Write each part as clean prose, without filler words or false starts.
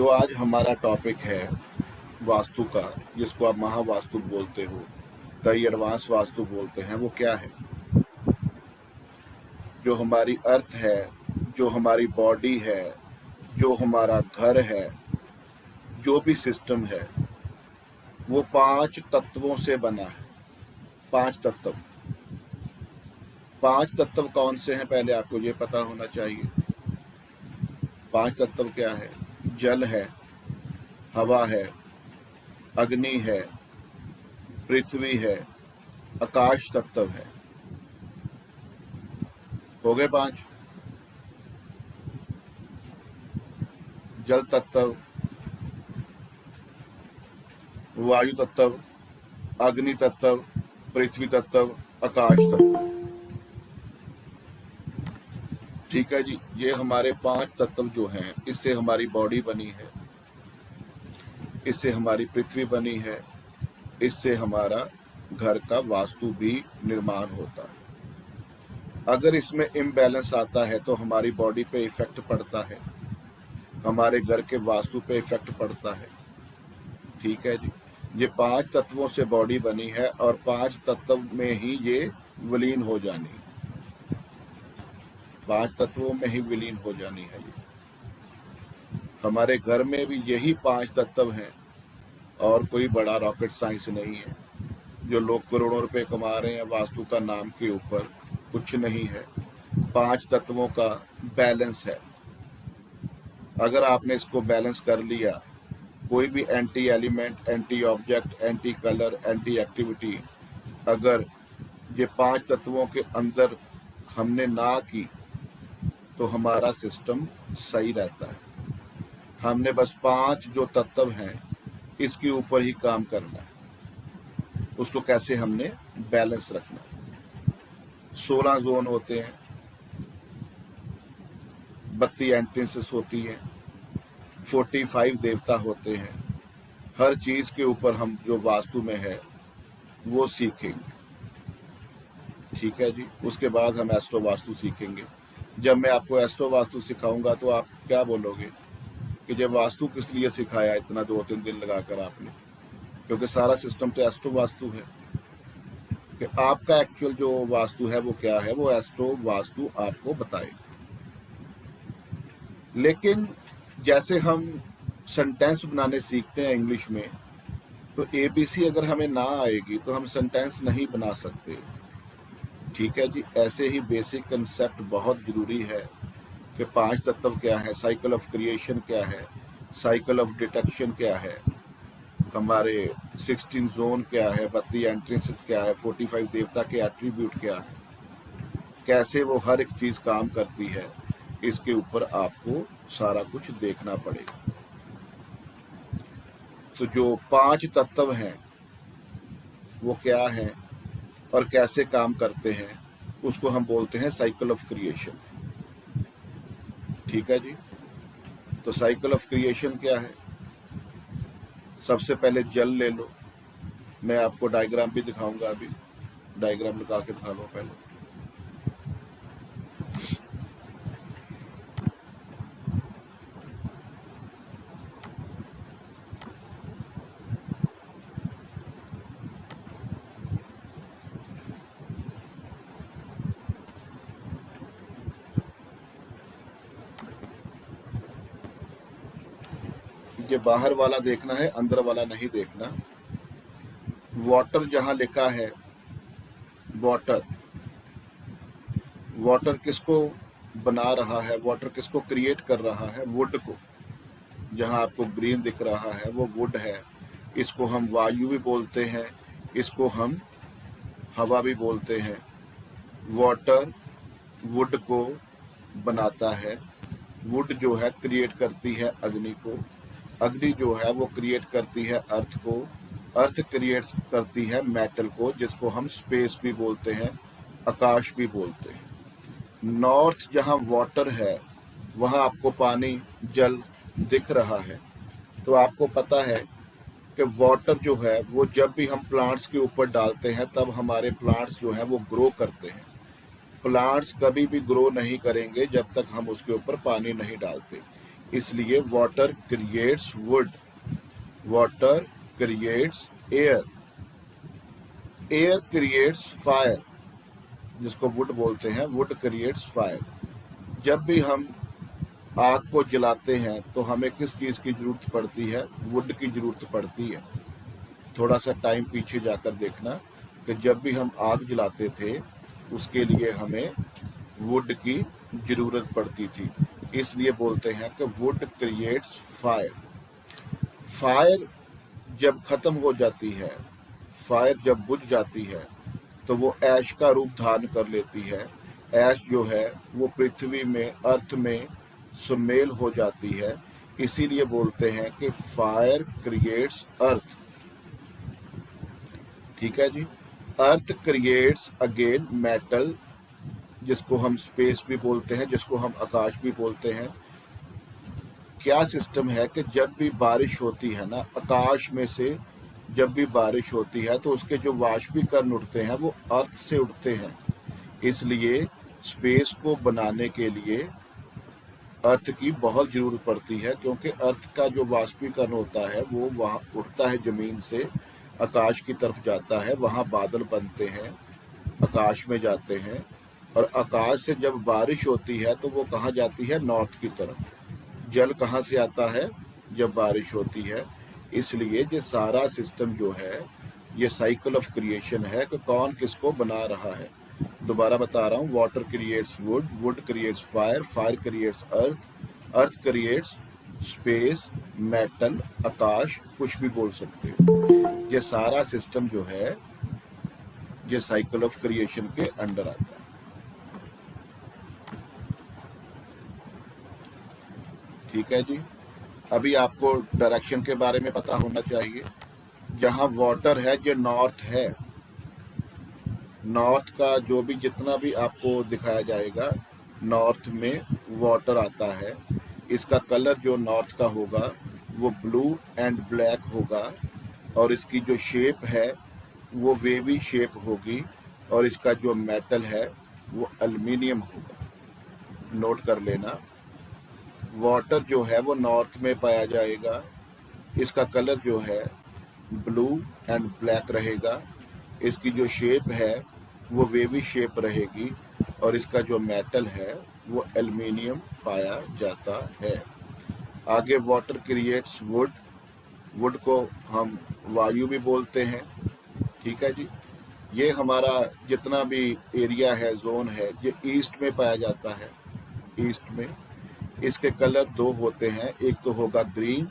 जो आज हमारा टॉपिक है वास्तु का, जिसको आप महावास्तु बोलते हो, कई एडवांस वास्तु बोलते हैं, वो क्या है? जो हमारी अर्थ है, जो हमारी बॉडी है, जो हमारा घर है, जो भी सिस्टम है, वो 5 तत्वों से बना है। 5 तत्व। 5 तत्व कौन से हैं पहले आपको ये पता होना चाहिए। 5 तत्व क्या है? जल है, हवा है, अग्नि है, पृथ्वी है, आकाश तत्व है। हो गए 5। जल तत्व, वायु तत्व, अग्नि तत्व, पृथ्वी तत्व, आकाश तत्व। ठीक है जी, ये हमारे 5 तत्व जो हैं, इससे हमारी बॉडी बनी है, इससे हमारी पृथ्वी बनी है, इससे हमारा घर का वास्तु भी निर्माण होता है। अगर इसमें इम्बैलेंस आता है तो हमारी बॉडी पे इफेक्ट पड़ता है, हमारे घर के वास्तु पे इफेक्ट पड़ता है। ठीक है जी, ये 5 तत्वों से बॉडी बनी है और 5 तत्व में ही ये विलीन हो जानी है। 5 तत्वों में ही विलीन हो जानी है ये। हमारे घर में भी यही 5 तत्व हैं और कोई बड़ा रॉकेट साइंस नहीं है। जो लोग करोड़ों रुपए कमा रहे हैं वास्तु का नाम के ऊपर, कुछ नहीं है। 5 तत्वों का बैलेंस है। अगर आपने इसको बैलेंस कर लिया, कोई भी anti element, anti object, anti colour, anti activity अगर ये 5 तत्वों के अंदर हमने ना की तो हमारा सिस्टम सही रहता है। हमने बस 5 जो तत्व हैं इसके ऊपर ही काम करना है, उसको कैसे हमने बैलेंस रखना है। 16 जोन होते हैं, 32 एंट्रेंसेस होती हैं, 45 देवता होते हैं। हर चीज के ऊपर हम जो वास्तु में है वो सीखेंगे। ठीक है जी, उसके बाद हम एस्ट्रो वास्तु सीखेंगे। जब मैं आपको एस्ट्रो वास्तु सिखाऊंगा तो आप क्या बोलोगे कि जब वास्तु किस लिए सिखाया इतना 2-3 दिन लगाकर आपने? क्योंकि सारा सिस्टम तो एस्ट्रो वास्तु है। कि आपका एक्चुअल जो वास्तु है वो क्या है, वो एस्ट्रो वास्तु आपको बताएगा। लेकिन जैसे हम सेंटेंस बनाने सीखते हैं इंग्लिश में, तो ABC अगर हमें ना आएगी तो हम सेंटेंस नहीं बना सकते। ठीक है जी, ऐसे ही बेसिक कंसेप्ट बहुत ज़रूरी है कि 5 तत्व क्या है, साइकिल ऑफ क्रिएशन क्या है, साइकिल ऑफ डिटेक्शन क्या है, हमारे 16 जोन क्या है, 32 एंट्रेंसेस क्या है, 45 देवता के एट्रीब्यूट क्या है, कैसे वो हर एक चीज़ काम करती है, इसके ऊपर आपको सारा कुछ देखना पड़ेगा। तो जो 5 तत्व हैं वो क्या हैं और कैसे काम करते हैं, उसको हम बोलते हैं साइकिल ऑफ क्रिएशन। ठीक है जी, तो साइकिल ऑफ क्रिएशन क्या है? सबसे पहले जल ले लो। मैं आपको डायग्राम भी दिखाऊंगा, अभी डायग्राम निकाल के दिखा लो पहले। ये बाहर वाला देखना है, अंदर वाला नहीं देखना। वाटर जहां लिखा है, वाटर, वाटर किसको बना रहा है, वाटर किसको क्रिएट कर रहा है? वुड को। जहां आपको ग्रीन दिख रहा है वो वुड है। इसको हम वायु भी बोलते हैं, इसको हम हवा भी बोलते हैं। वाटर वुड को बनाता है, वुड जो है क्रिएट करती है अग्नि को, अग्नि जो है वो क्रिएट करती है अर्थ को, अर्थ क्रिएट करती है मेटल को, जिसको हम स्पेस भी बोलते हैं, आकाश भी बोलते हैं। नॉर्थ जहाँ वाटर है वहाँ आपको पानी, जल दिख रहा है, तो आपको पता है कि वाटर जो है वो जब भी हम प्लांट्स के ऊपर डालते हैं तब हमारे प्लांट्स जो है वो ग्रो करते हैं। प्लांट्स कभी भी ग्रो नहीं करेंगे जब तक हम उसके ऊपर पानी नहीं डालते। इसलिए water creates would, water creates air, air creates fire, जिसको वुड बोलते हैं, वुड क्रिएट्स फायर। जब भी हम आग को जलाते हैं तो हमें किस चीज़ की ज़रूरत पड़ती है? वुड की ज़रूरत पड़ती है। थोड़ा सा टाइम पीछे जाकर देखना कि जब भी हम आग जलाते थे उसके लिए हमें वुड की ज़रूरत पड़ती थी। इसलिए बोलते हैं कि वुड क्रिएट्स फायर। फायर जब ख़त्म हो जाती है, फायर जब बुझ जाती है तो वो ऐश का रूप धारण कर लेती है। ऐश जो है वो पृथ्वी में, अर्थ में सुमेल हो जाती है। इसीलिए बोलते हैं कि फायर क्रिएट्स अर्थ। ठीक है जी। अर्थ क्रिएट्स अगेन मेटल, जिसको हम स्पेस भी बोलते हैं, जिसको हम आकाश भी बोलते हैं। क्या सिस्टम है कि जब भी बारिश होती है ना, आकाश में से जब भी बारिश होती है तो उसके जो वाष्पीकरण उठते हैं वो अर्थ से उठते हैं। इसलिए स्पेस को बनाने के लिए अर्थ की बहुत ज़रूरत पड़ती है, क्योंकि अर्थ का जो वाष्पीकरण होता है वो वहाँ उठता है, ज़मीन से आकाश की तरफ जाता है, वहाँ बादल बनते हैं, आकाश में जाते हैं, और आकाश से जब बारिश होती है तो वो कहाँ जाती है? नॉर्थ की तरफ। जल कहाँ से आता है? जब बारिश होती है। इसलिए ये सारा सिस्टम जो है ये साइकिल ऑफ क्रिएशन है कि कौन किसको बना रहा है। दोबारा बता रहा हूँ, water creates wood, wood creates fire, fire creates earth, earth creates space, metal, आकाश, कुछ भी बोल सकते हो। ये सारा सिस्टम जो है ये साइकिल ऑफ क्रिएशन के अंडर आता है। ठीक है जी। अभी आपको डायरेक्शन के बारे में पता होना चाहिए। जहाँ वाटर है ये नॉर्थ है, नॉर्थ का जो भी जितना भी आपको दिखाया जाएगा, नॉर्थ में वाटर आता है। इसका कलर जो नॉर्थ का होगा वो ब्लू एंड ब्लैक होगा, और इसकी जो शेप है वो वेवी शेप होगी, और इसका जो मेटल है वो एल्युमिनियम होगा। नोट कर लेना, वाटर जो है वो नॉर्थ में पाया जाएगा। इसका कलर जो है ब्लू एंड ब्लैक रहेगा। इसकी जो शेप है वो वेवी शेप रहेगी, और इसका जो मेटल है वो एल्युमिनियम पाया जाता है। आगे वाटर क्रिएट्स वुड, वुड को हम वायु भी बोलते हैं। ठीक है जी। ये हमारा जितना भी एरिया है, जोन है, ये ईस्ट में पाया जाता है, ईस्ट में। इसके कलर दो होते हैं, एक तो होगा ग्रीन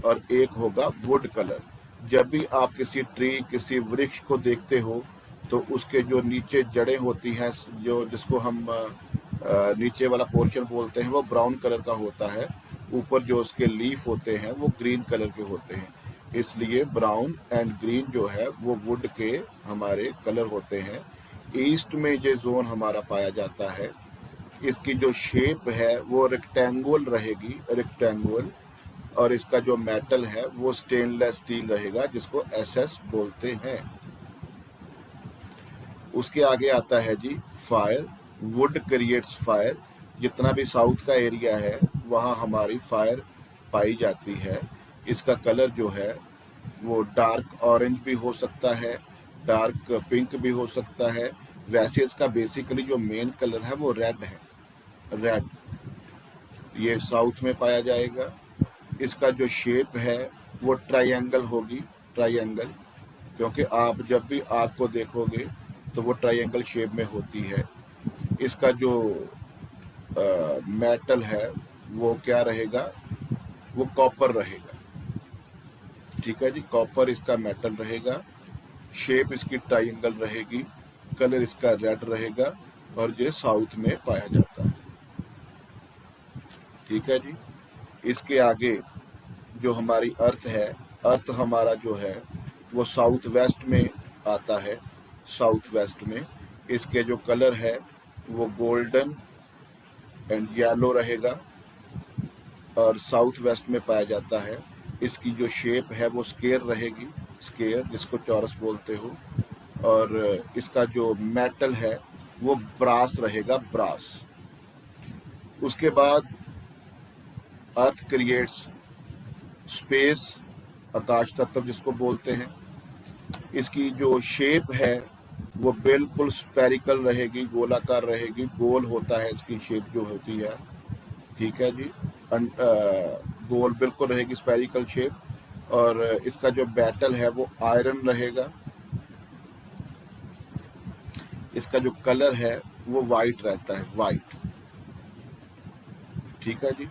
और एक होगा वुड कलर। जब भी आप किसी ट्री, किसी वृक्ष को देखते हो तो उसके जो नीचे जड़ें होती हैं, जो जिसको हम नीचे वाला पोर्शन बोलते हैं, वो ब्राउन कलर का होता है। ऊपर जो उसके लीफ होते हैं वो ग्रीन कलर के होते हैं। इसलिए ब्राउन एंड ग्रीन जो है वो वुड के हमारे कलर होते हैं। ईस्ट में ये जोन हमारा पाया जाता है। इसकी जो शेप है वो रेक्टेंगुलर रहेगी, रेक्टेंगुलर, और इसका जो मेटल है वो स्टेनलेस स्टील रहेगा, जिसको एसएस बोलते हैं। उसके आगे आता है जी फायर, वुड क्रिएट्स फायर। जितना भी साउथ का एरिया है वहाँ हमारी फायर पाई जाती है। इसका कलर जो है वो डार्क ऑरेंज भी हो सकता है, डार्क पिंक भी हो सकता है। वैसे इसका बेसिकली जो मेन कलर है वो रेड है, रेड। ये साउथ में पाया जाएगा। इसका जो शेप है वो ट्रायंगल होगी, ट्रायंगल, क्योंकि आप जब भी आग को देखोगे तो वो ट्रायंगल शेप में होती है। इसका जो मेटल है वो क्या रहेगा? वो कॉपर रहेगा। ठीक है जी, कॉपर इसका मेटल रहेगा। शेप इसकी ट्रायंगल रहेगी, कलर इसका रेड रहेगा, और ये साउथ में पाया जाता है। ठीक है जी। इसके आगे जो हमारी अर्थ है, अर्थ हमारा जो है वो साउथ वेस्ट में आता है, साउथ वेस्ट में। इसके जो कलर है वो गोल्डन एंड येलो रहेगा, और साउथ वेस्ट में पाया जाता है। इसकी जो शेप है वो स्क्वायर रहेगी, स्क्वायर, जिसको चौरस बोलते हो, और इसका जो मेटल है वो ब्रास रहेगा, ब्रास। उसके बाद अर्थ क्रिएट्स स्पेस, आकाश तत्व जिसको बोलते हैं। इसकी जो शेप है वो बिल्कुल स्पेरिकल रहेगी, गोलाकार रहेगी, गोल होता है इसकी शेप जो होती है, ठीक है जी। गोल बिल्कुल रहेगी, स्पेरिकल शेप। और इसका जो बैटल है वो आयरन रहेगा। इसका जो कलर है वो वाइट रहता है, वाइट, ठीक है जी।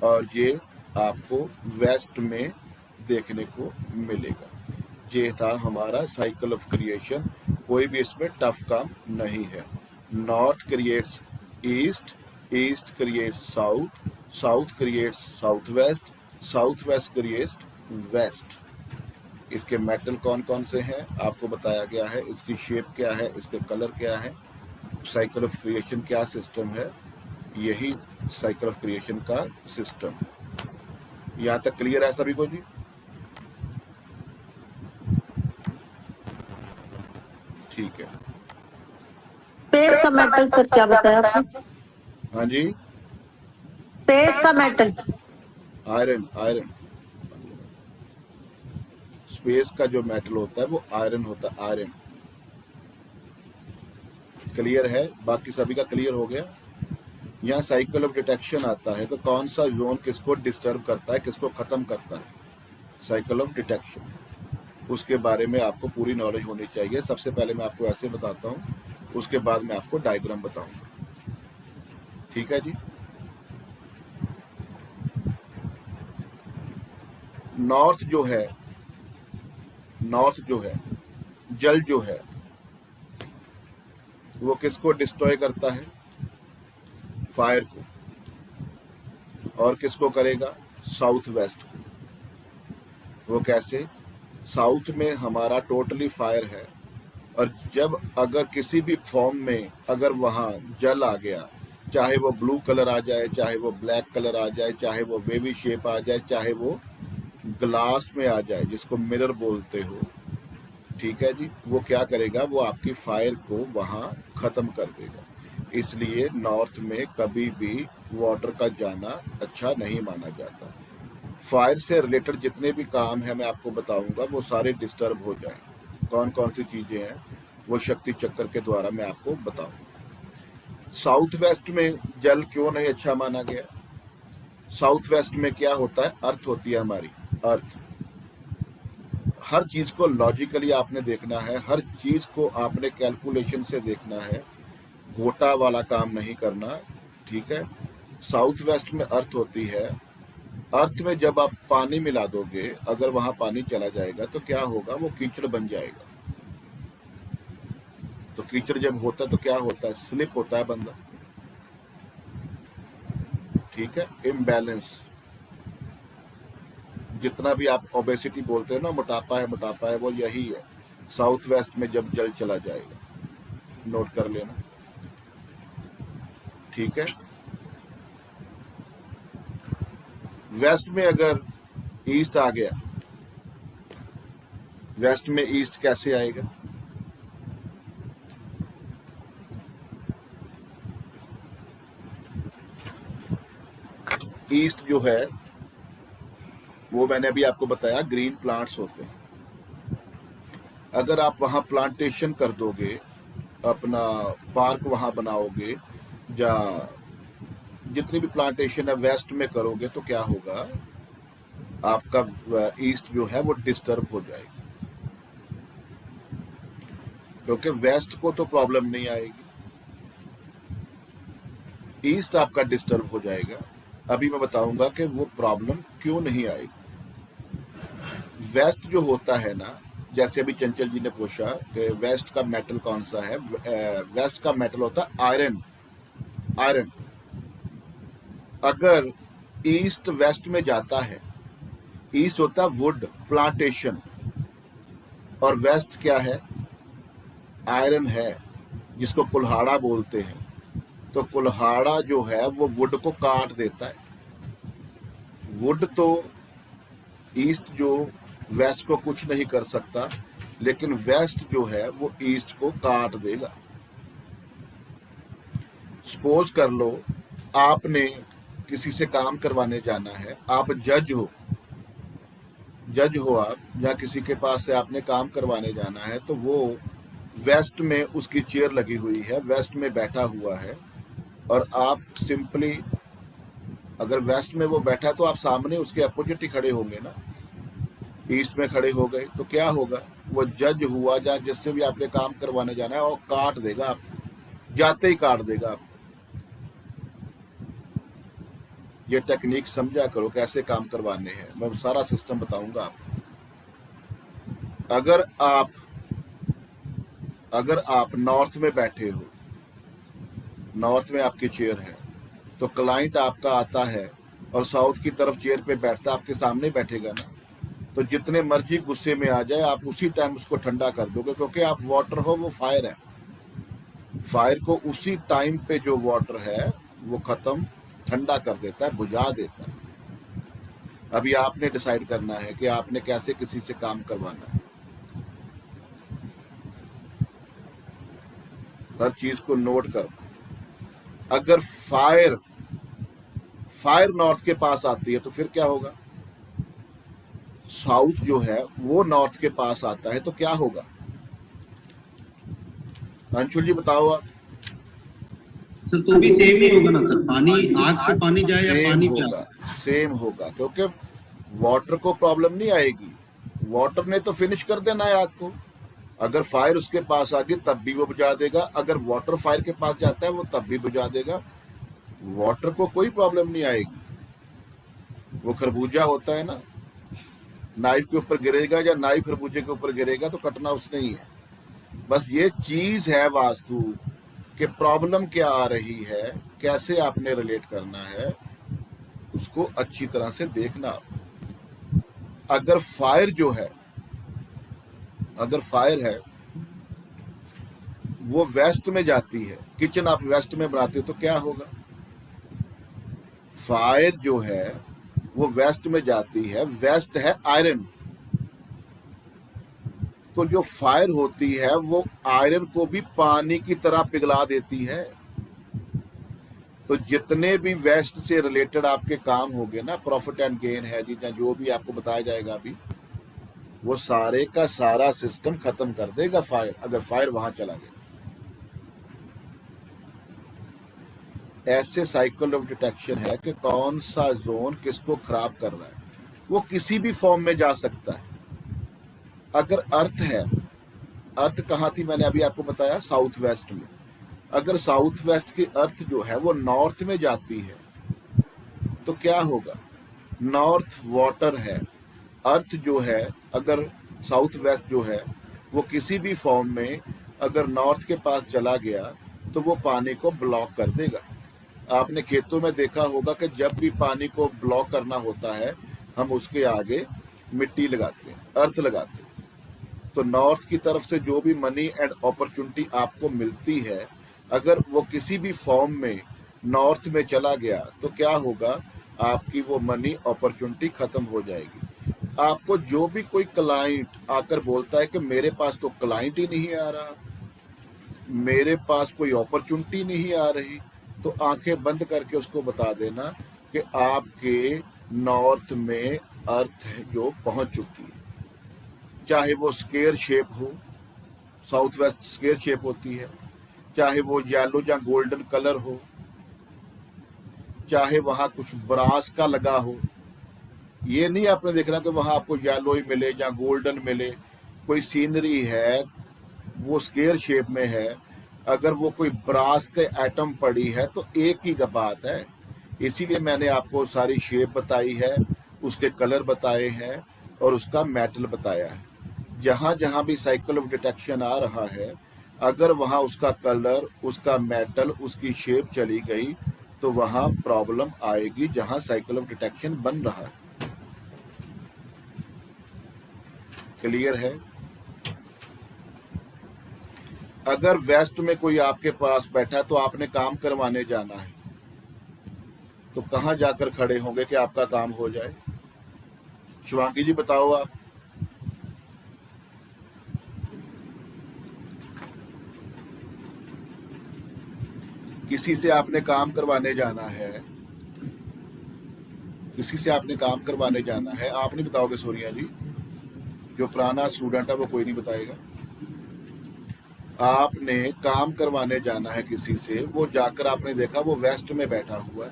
और ये आपको वेस्ट में देखने को मिलेगा। ये था हमारा साइकिल ऑफ क्रिएशन। कोई भी इसमें टफ काम नहीं है। North creates east, east creates south, south creates south west, south west creates west. इसके मेटल कौन कौन से हैं आपको बताया गया है, इसकी शेप क्या है, इसके कलर क्या है, साइकिल ऑफ क्रिएशन क्या सिस्टम है, यही साइकिल ऑफ क्रिएशन का सिस्टम। यहाँ तक क्लियर है सभी को जी? ठीक है। स्पेस का मेटल सर क्या बताया आपने? हाँ जी, स्पेस का मेटल आयरन, आयरन। स्पेस का जो मेटल होता है वो आयरन होता है, आयरन। क्लियर है? बाकी सभी का क्लियर हो गया? यहाँ साइकिल ऑफ डिटेक्शन आता है कि कौन सा जोन किसको डिस्टर्ब करता है, किसको खत्म करता है। साइकिल ऑफ डिटेक्शन, उसके बारे में आपको पूरी नॉलेज होनी चाहिए। सबसे पहले मैं आपको ऐसे बताता हूँ, उसके बाद मैं आपको डायग्राम बताऊंगा, ठीक है जी। नॉर्थ जो है, नॉर्थ जो है, जल जो है वो किसको डिस्ट्रॉय करता है? फायर को। और किसको करेगा? साउथ वेस्ट को। वो कैसे? साउथ में हमारा टोटली फायर है, और जब अगर किसी भी फॉर्म में अगर वहाँ जल आ गया, चाहे वो ब्लू कलर आ जाए, चाहे वो ब्लैक कलर आ जाए, चाहे वो वेवी शेप आ जाए, चाहे वो ग्लास में आ जाए जिसको मिरर बोलते हो, ठीक है जी, वो क्या करेगा? वो आपकी फायर को वहाँ ख़त्म कर देगा। इसलिए नॉर्थ में कभी भी वाटर का जाना अच्छा नहीं माना जाता। फायर से रिलेटेड जितने भी काम है मैं आपको बताऊंगा, वो सारे डिस्टर्ब हो जाएं। कौन कौन सी चीज़ें हैं वो शक्ति चक्कर के द्वारा मैं आपको बताऊंगा। साउथ वेस्ट में जल क्यों नहीं अच्छा माना गया? साउथ वेस्ट में क्या होता है? अर्थ होती है हमारी, अर्थ। हर चीज़ को लॉजिकली आपने देखना है, हर चीज़ को आपने कैलकुलेशन से देखना है, घोटा वाला काम नहीं करना, ठीक है। साउथ वेस्ट में अर्थ होती है। अर्थ में जब आप पानी मिला दोगे, अगर वहां पानी चला जाएगा तो क्या होगा? वो कीचड़ बन जाएगा। तो कीचड़ जब होता है तो क्या होता है? स्लिप होता है बंदा, ठीक है। इम्बैलेंस, जितना भी आप ओबेसिटी बोलते हो ना, मोटापा है, मोटापा है, वो यही है। साउथ वेस्ट में जब जल चला जाएगा, नोट कर लेना, ठीक है। वेस्ट में अगर ईस्ट आ गया, वेस्ट में ईस्ट कैसे आएगा? ईस्ट जो है वो मैंने अभी आपको बताया, ग्रीन प्लांट्स होते हैं। अगर आप वहाँ प्लांटेशन कर दोगे, अपना पार्क वहाँ बनाओगे, या जितनी भी प्लांटेशन है वेस्ट में करोगे, तो क्या होगा? आपका ईस्ट जो है वो डिस्टर्ब हो जाएगी, क्योंकि वेस्ट को तो प्रॉब्लम नहीं आएगी, ईस्ट आपका डिस्टर्ब हो जाएगा। अभी मैं बताऊंगा कि वो प्रॉब्लम क्यों नहीं आएगी। वेस्ट जो होता है ना, जैसे अभी चंचल जी ने पूछा कि वेस्ट का मेटल कौन सा है, वेस्ट का मेटल होता है आयरन, आयरन। अगर ईस्ट वेस्ट में जाता है, ईस्ट होता है वुड, प्लांटेशन, और वेस्ट क्या है? आयरन है, जिसको कुल्हाड़ा बोलते हैं। तो कुल्हाड़ा जो है वो वुड को काट देता है। वुड तो ईस्ट जो वेस्ट को कुछ नहीं कर सकता, लेकिन वेस्ट जो है वो ईस्ट को काट देगा। सपोज कर लो आपने किसी से काम करवाने जाना है, आप जज हो आप, या किसी के पास से आपने काम करवाने जाना है, तो वो वेस्ट में उसकी चेयर लगी हुई है, वेस्ट में बैठा हुआ है, और आप सिंपली, अगर वेस्ट में वो बैठा है तो आप सामने उसके अपोजिट ही खड़े होंगे ना, ईस्ट में खड़े हो गए, तो क्या होगा, वो जज हुआ या जिससे भी आपने काम करवाने जाना है, और काट देगा आप, जाते ही काट देगा आप। ये टेक्निक समझा करो कैसे काम करवाने हैं, मैं सारा सिस्टम बताऊंगा आपको। अगर आप नॉर्थ में बैठे हो, नॉर्थ में आपकी चेयर है, तो क्लाइंट आपका आता है और साउथ की तरफ चेयर पे बैठता है, आपके सामने बैठेगा ना, तो जितने मर्जी गुस्से में आ जाए आप उसी टाइम उसको ठंडा कर दोगे, क्योंकि आप वाटर हो, वो फायर है। फायर को उसी टाइम पे जो वाटर है वो खत्म, ठंडा कर देता है, बुझा देता है। अभी आपने डिसाइड करना है कि आपने कैसे किसी से काम करवाना है। हर चीज को नोट कर। अगर फायर नॉर्थ के पास आती है तो फिर क्या होगा, साउथ जो है वो नॉर्थ के पास आता है तो क्या होगा, अंशुल जी बताओ आप। सर तो भी सेम ही होगा ना सर, पानी आग पे पानी जाए या पानी पे आग? सेम होगा, क्योंकि वाटर को प्रॉब्लम नहीं आएगी, वाटर ने तो फिनिश कर देना है आग को। अगर फायर उसके पास आ गई तब भी वो बुझा देगा, अगर वाटर फायर के पास जाता है वो तब भी बुझा देगा, वाटर को कोई प्रॉब्लम नहीं आएगी। वो खरबूजा होता है ना, नाइफ के ऊपर गिरेगा या नाइफ खरबूजे के ऊपर गिरेगा तो कटना उसने ही है। बस ये चीज है वास्तु कि प्रॉब्लम क्या आ रही है, कैसे आपने रिलेट करना है, उसको अच्छी तरह से देखना। अगर फायर है वो वेस्ट में जाती है, किचन आप वेस्ट में बनाते हो तो क्या होगा, फायर जो है वो वेस्ट में जाती है, वेस्ट है आयरन, तो जो फायर होती है वो आयरन को भी पानी की तरह पिघला देती है। तो जितने भी वेस्ट से रिलेटेड आपके काम होंगे ना, प्रॉफिट एंड गेन है जी, जो भी आपको बताया जाएगा अभी, वो सारे का सारा सिस्टम खत्म कर देगा फायर, अगर फायर वहां चला गया। ऐसे साइकिल ऑफ डिटेक्शन है कि कौन सा जोन किसको खराब कर रहा है, वो किसी भी फॉर्म में जा सकता है। अगर अर्थ है, अर्थ कहाँ थी मैंने अभी आपको बताया, साउथ वेस्ट में। अगर साउथ वेस्ट की अर्थ जो है वो नॉर्थ में जाती है तो क्या होगा, नॉर्थ वाटर है, अर्थ जो है अगर साउथ वेस्ट जो है वो किसी भी फॉर्म में अगर नॉर्थ के पास चला गया तो वो पानी को ब्लॉक कर देगा। आपने खेतों में देखा होगा कि जब भी पानी को ब्लॉक करना होता है हम उसके आगे मिट्टी लगाते हैं, अर्थ लगाते हैं। तो नॉर्थ की तरफ से जो भी मनी एंड अपॉर्चुनिटी आपको मिलती है, अगर वो किसी भी फॉर्म में नॉर्थ में चला गया तो क्या होगा, आपकी वो मनी अपॉर्चुनिटी खत्म हो जाएगी। आपको जो भी कोई क्लाइंट आकर बोलता है कि मेरे पास तो क्लाइंट ही नहीं आ रहा, मेरे पास कोई अपॉर्चुनिटी नहीं आ रही, तो आंखें बंद करके उसको बता देना कि आपके नॉर्थ में अर्थ जो पहुंच चुकी है, चाहे वो स्क्वायर शेप हो, साउथ वेस्ट स्क्वायर शेप होती है, चाहे वो येलो या गोल्डन कलर हो, चाहे वहां कुछ ब्रास का लगा हो। ये नहीं आपने देखना कि वहां आपको येलो ही मिले या गोल्डन मिले, कोई सीनरी है वो स्क्वायर शेप में है, अगर वो कोई ब्रास के एटम पड़ी है तो एक ही बात है। इसीलिए मैंने आपको सारी शेप बताई है, उसके कलर बताए हैं और उसका मेटल बताया है। जहां जहां भी साइकिल ऑफ डिटेक्शन आ रहा है, अगर वहां उसका कलर, उसका मेटल, उसकी शेप चली गई तो वहां प्रॉब्लम आएगी जहां साइकिल ऑफ डिटेक्शन बन रहा है। क्लियर है? अगर वेस्ट में कोई आपके पास बैठा है तो आपने काम करवाने जाना है, तो कहां जाकर खड़े होंगे कि आपका काम हो जाए? शिवांगी जी बताओ आप। किसी से आपने काम करवाने जाना है किसी से आपने काम करवाने जाना है, आप नहीं बताओगे सोनिया जी, जो पुराना स्टूडेंट है वो कोई नहीं बताएगा। आपने काम करवाने जाना है किसी से, वो जाकर आपने देखा वो वेस्ट में बैठा हुआ है,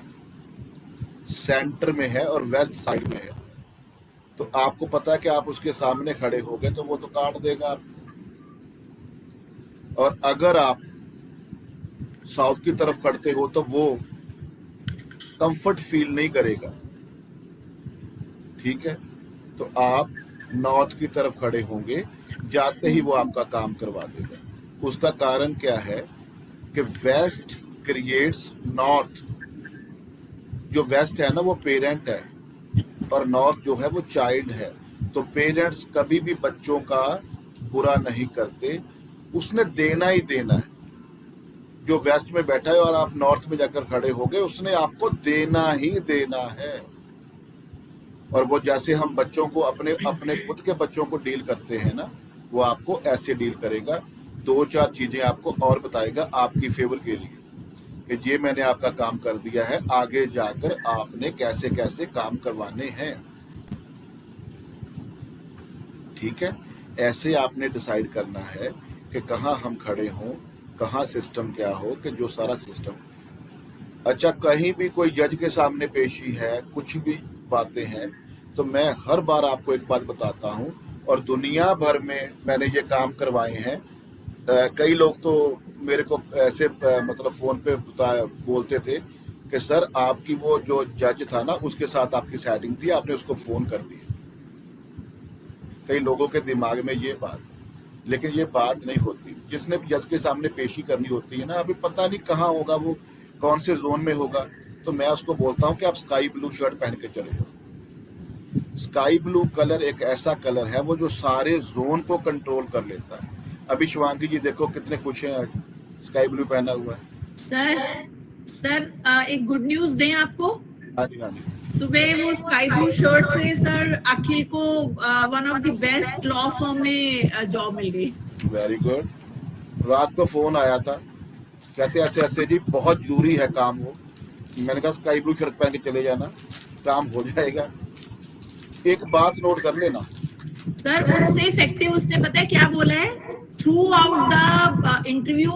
सेंटर में है और वेस्ट साइड में है, तो आपको पता है कि आप उसके सामने खड़े हो गए तो वो तो काट देगा आप। और अगर आप साउथ की तरफ करते हो तो वो कंफर्ट फील नहीं करेगा, ठीक है। तो आप नॉर्थ की तरफ खड़े होंगे, जाते ही वो आपका काम करवा देगा। उसका कारण क्या है कि वेस्ट क्रिएट्स नॉर्थ। जो वेस्ट है ना वो पेरेंट है और नॉर्थ जो है वो चाइल्ड है। तो पेरेंट्स कभी भी बच्चों का बुरा नहीं करते, उसने देना ही देना है। जो वेस्ट में बैठा है और आप नॉर्थ में जाकर खड़े हो गए, उसने आपको देना ही देना है। और वो जैसे हम बच्चों को अपने अपने खुद के बच्चों को डील करते हैं ना, वो आपको ऐसे डील करेगा। 2-4 चीजें आपको और बताएगा आपकी फेवर के लिए कि ये मैंने आपका काम कर दिया है, आगे जाकर आपने कैसे कैसे काम करवाने हैं, ठीक है। ऐसे आपने डिसाइड करना है कि कहाँ हम खड़े हों, कहाँ सिस्टम क्या हो, कि जो सारा सिस्टम। अच्छा, कहीं भी कोई जज के सामने पेशी है, कुछ भी बातें हैं, तो मैं हर बार आपको एक बात बताता हूँ, और दुनिया भर में मैंने ये काम करवाए हैं। कई लोग तो मेरे को ऐसे मतलब फ़ोन पे बोलते थे कि सर आपकी वो जो जज था ना उसके साथ आपकी सेटिंग थी, आपने उसको फ़ोन कर दिया। कई लोगों के दिमाग में ये बात, लेकिन ये बात नहीं होती। जिसने भी जज के सामने पेशी करनी होती है ना, अभी पता नहीं कहाँ होगा वो, कौन से जोन में होगा, तो मैं उसको बोलता हूँ कि आप स्काई ब्लू शर्ट पहन के चले जाओ। स्काई ब्लू कलर एक ऐसा कलर है वो जो सारे जोन को कंट्रोल कर लेता है। अभी शिवांगी जी देखो कितने खुश हैं, आज स्काई ब्लू पहना हुआ है। सर एक गुड न्यूज दें आपको। हाँ जी, हाँ जी। सुबह वो स्काई ब्लू शर्ट से सर अखिल को one of the best law firm में जॉब मिल गई। Very good. रात को फोन आया था, कहते ऐसे ऐसे जी बहुत जरूरी है काम वो। मैंने कहा स्काई ब्लू शर्ट पहन के चले जाना, काम हो जाएगा। एक बात नोट कर लेना सर, उससे इफेक्टिव उसने पता है क्या बोला है, थ्रू आउट द इंटरव्यू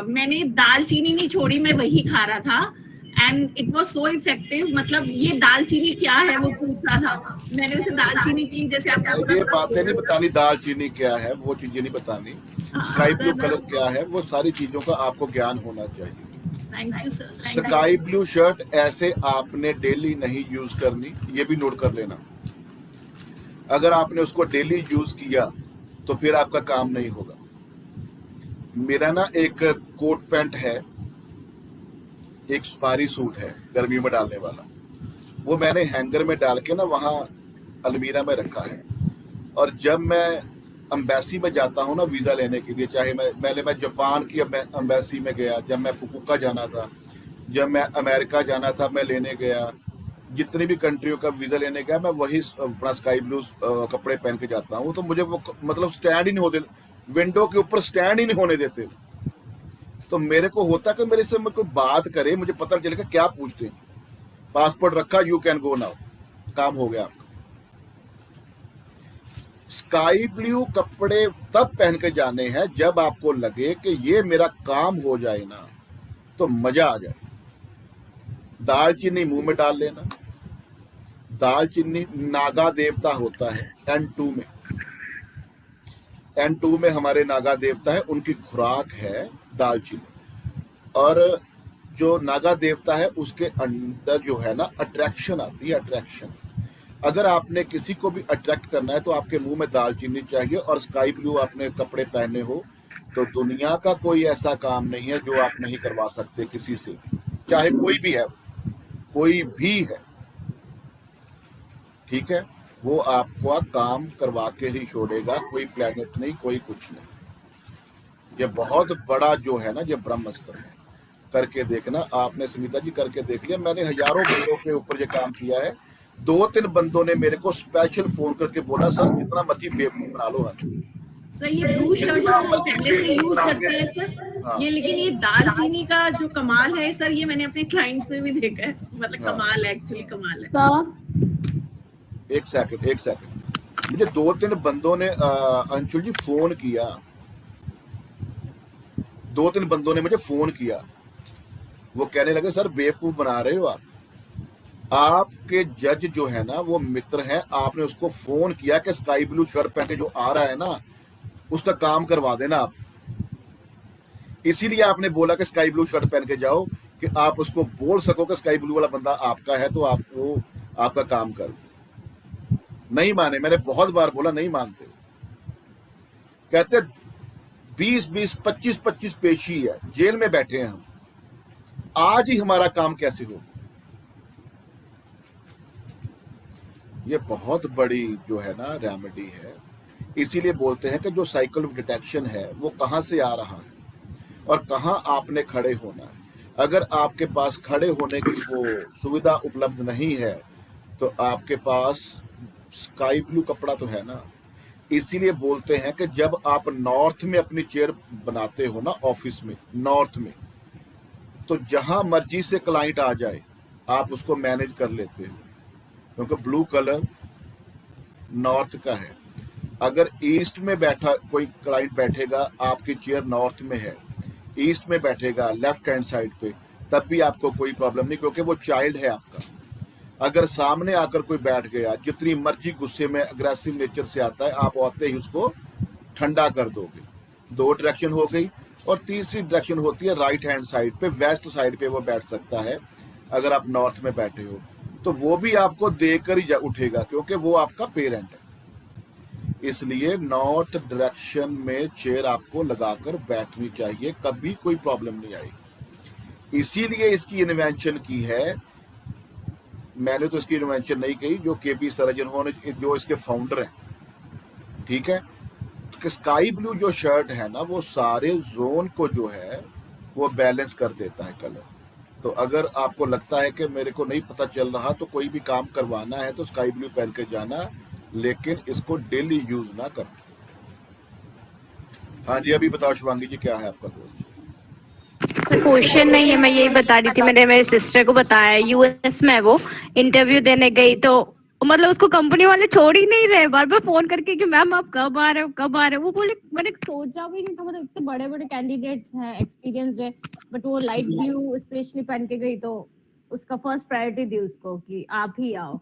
मैंने दालचीनी नहीं छोड़ी, मैं वही खा रहा था and it was so effective. मतलब ये दालचीनी क्या है वो पूछ रहा था, मैंने उसे दालचीनी की जैसे आपको ये बातें नहीं बतानी, दालचीनी क्या है वो चीजें नहीं बतानी, स्काई ब्लू कलर क्या है, वो सारी चीजों का आपको ज्ञान होना चाहिए। Thank you sir. Sky blue shirt ऐसे आपने डेली नहीं यूज करनी, ये भी नोट कर लेना। अगर आपने उसको डेली यूज किया तो फिर आपका काम नहीं होगा। मेरा ना एक कोट पैंट है, एक सफारी सूट है गर्मियों में डालने वाला, वो मैंने हैंगर में डाल के ना वहाँ अलमीरा में रखा है। और जब मैं अम्बेसी में जाता हूँ ना वीज़ा लेने के लिए, चाहे मैं जापान की अम्बेसी में गया, जब मैं फुकुओका जाना था, जब मैं अमेरिका जाना था मैं लेने गया, जितनी भी कंट्रियों का वीज़ा लेने गया, मैं वही अपना स्काई ब्लू कपड़े पहन के जाता हूँ। तो मुझे वो मतलब स्टैंड ही नहीं होते, विंडो के ऊपर स्टैंड ही नहीं होने देते। तो मेरे को होता कि मेरे से कोई बात करे, मुझे पता चलेगा क्या पूछते हैं। पासपोर्ट रखा, यू कैन गो नाउ, काम हो गया आपका। स्काई ब्लू कपड़े तब पहन के जाने हैं जब आपको लगे कि ये मेरा काम हो जाए ना तो मजा आ जाए। दालचीनी मुंह में डाल लेना। दालचीनी नागा देवता होता है N2 में, N2 में हमारे नागा देवता है, उनकी खुराक है दालचीनी। और जो नागा देवता है उसके अंदर जो है ना अट्रैक्शन आती है, अट्रैक्शन। अगर आपने किसी को भी अट्रैक्ट करना है तो आपके मुंह में दालचीनी चाहिए और स्काई ब्लू आपने कपड़े पहने हो, तो दुनिया का कोई ऐसा काम नहीं है जो आप नहीं करवा सकते किसी से, चाहे कोई भी है, कोई भी है, ठीक है। वो आपका काम करवा के ही छोड़ेगा, कोई प्लेनेट नहीं, कोई कुछ नहीं। ये बहुत बड़ा जो है ना, ये ब्रह्मास्त्र है। करके देखना, आपने सुनीता जी करके देख लिया, मैंने हजारों बंदों के ऊपर ये काम किया है। 2-3 बंदों ने मेरे को स्पेशल फोन करके बोला सर जितना मर्जी बेवकूफ बना लो, सर ये ब्लू शर्ट तो हम पहले से यूज करते हैं सर ये, लेकिन ये दालचीनी का जो कमाल है सर, ये मैंने अपने क्लाइंट्स में भी देखा है, मतलब कमाल है, एक्चुअली कमाल है। सर एक सेकंड, मुझे 2-3 बंदों ने अंशुल जी फोन किया, 2-3 बंदों ने मुझे फोन किया, वो कहने लगे सर बेवकूफ बना रहे हो आप, आपके जज जो है ना वो मित्र है, आपने उसको फोन किया कि स्काई ब्लू शर्ट पहन के जो आ रहा है ना उसका काम करवा देना आप, इसीलिए आपने बोला कि स्काई ब्लू शर्ट पहन के जाओ कि आप उसको बोल सको कि स्काई ब्लू वाला बंदा आपका है तो आप वो आपका काम कर। नहीं माने, मैंने बहुत बार बोला, नहीं मानते, कहते 20-20 25-25 पेशी है, जेल में बैठे हैं हम, आज ही हमारा काम कैसे हो। ये बहुत बड़ी जो है ना रेमेडी है, इसीलिए बोलते हैं कि जो साइकिल ऑफ डिटेक्शन है वो कहाँ से आ रहा है और कहाँ आपने खड़े होना है। अगर आपके पास खड़े होने की वो सुविधा उपलब्ध नहीं है तो आपके पास स्काई ब्लू कपड़ा तो है ना। इसीलिए बोलते हैं कि जब आप नॉर्थ में अपनी चेयर बनाते हो ना ऑफिस में, नॉर्थ में, तो जहां मर्जी से क्लाइंट आ जाए आप उसको मैनेज कर लेते हो, क्योंकि ब्लू कलर नॉर्थ का है। अगर ईस्ट में बैठा कोई क्लाइंट बैठेगा, आपकी चेयर नॉर्थ में है, ईस्ट में बैठेगा लेफ्ट हैंड साइड पे, तब भी आपको कोई प्रॉब्लम नहीं, क्योंकि वो चाइल्ड है आपका। अगर सामने आकर कोई बैठ गया, जितनी मर्जी गुस्से में अग्रेसिव नेचर से आता है, आप आते ही उसको ठंडा कर दोगे। 2 डायरेक्शन हो गई, और तीसरी डायरेक्शन होती है राइट हैंड साइड पे, वेस्ट साइड पे वो बैठ सकता है। अगर आप नॉर्थ में बैठे हो तो वो भी आपको देकर ही उठेगा, क्योंकि वो आपका पेरेंट है। इसलिए नॉर्थ डायरेक्शन में चेयर आपको लगाकर बैठनी चाहिए, कभी कोई प्रॉब्लम नहीं आएगी। इसीलिए इसकी इन्वेंशन की है, मैंने तो इसकी इन्वेंशन नहीं कही, जो केपी सरजन होने जो इसके फाउंडर हैं, ठीक है। स्काई ब्लू जो शर्ट है ना वो सारे जोन को जो है वो बैलेंस कर देता है कलर। तो अगर आपको लगता है कि मेरे को नहीं पता चल रहा तो कोई भी काम करवाना है तो स्काई ब्लू पहन के जाना, लेकिन इसको डेली यूज ना कर। हाँ जी, अभी बताओ शिवांगी जी, क्या है आपका दोस्त? सर क्वेश्चन नहीं है, मैं यही बता रही थी, मैंने मेरे सिस्टर को बताया, यूएस में वो इंटरव्यू देने गई तो मतलब उसको कंपनी वाले छोड़ ही नहीं रहे, बार बार फोन करके कि मैम आप कब आ रहे हो, कब आ रहे हो। वो बोले, मैंने सोचा भी नहीं था, मतलब इतने बड़े बड़े कैंडिडेट्स हैं, एक्सपीरियंस्ड है, बट वो लाइट ब्लू स्पेशली पहन के गई तो उसका फर्स्ट प्रायोरिटी दी उसको कि आप ही आओ।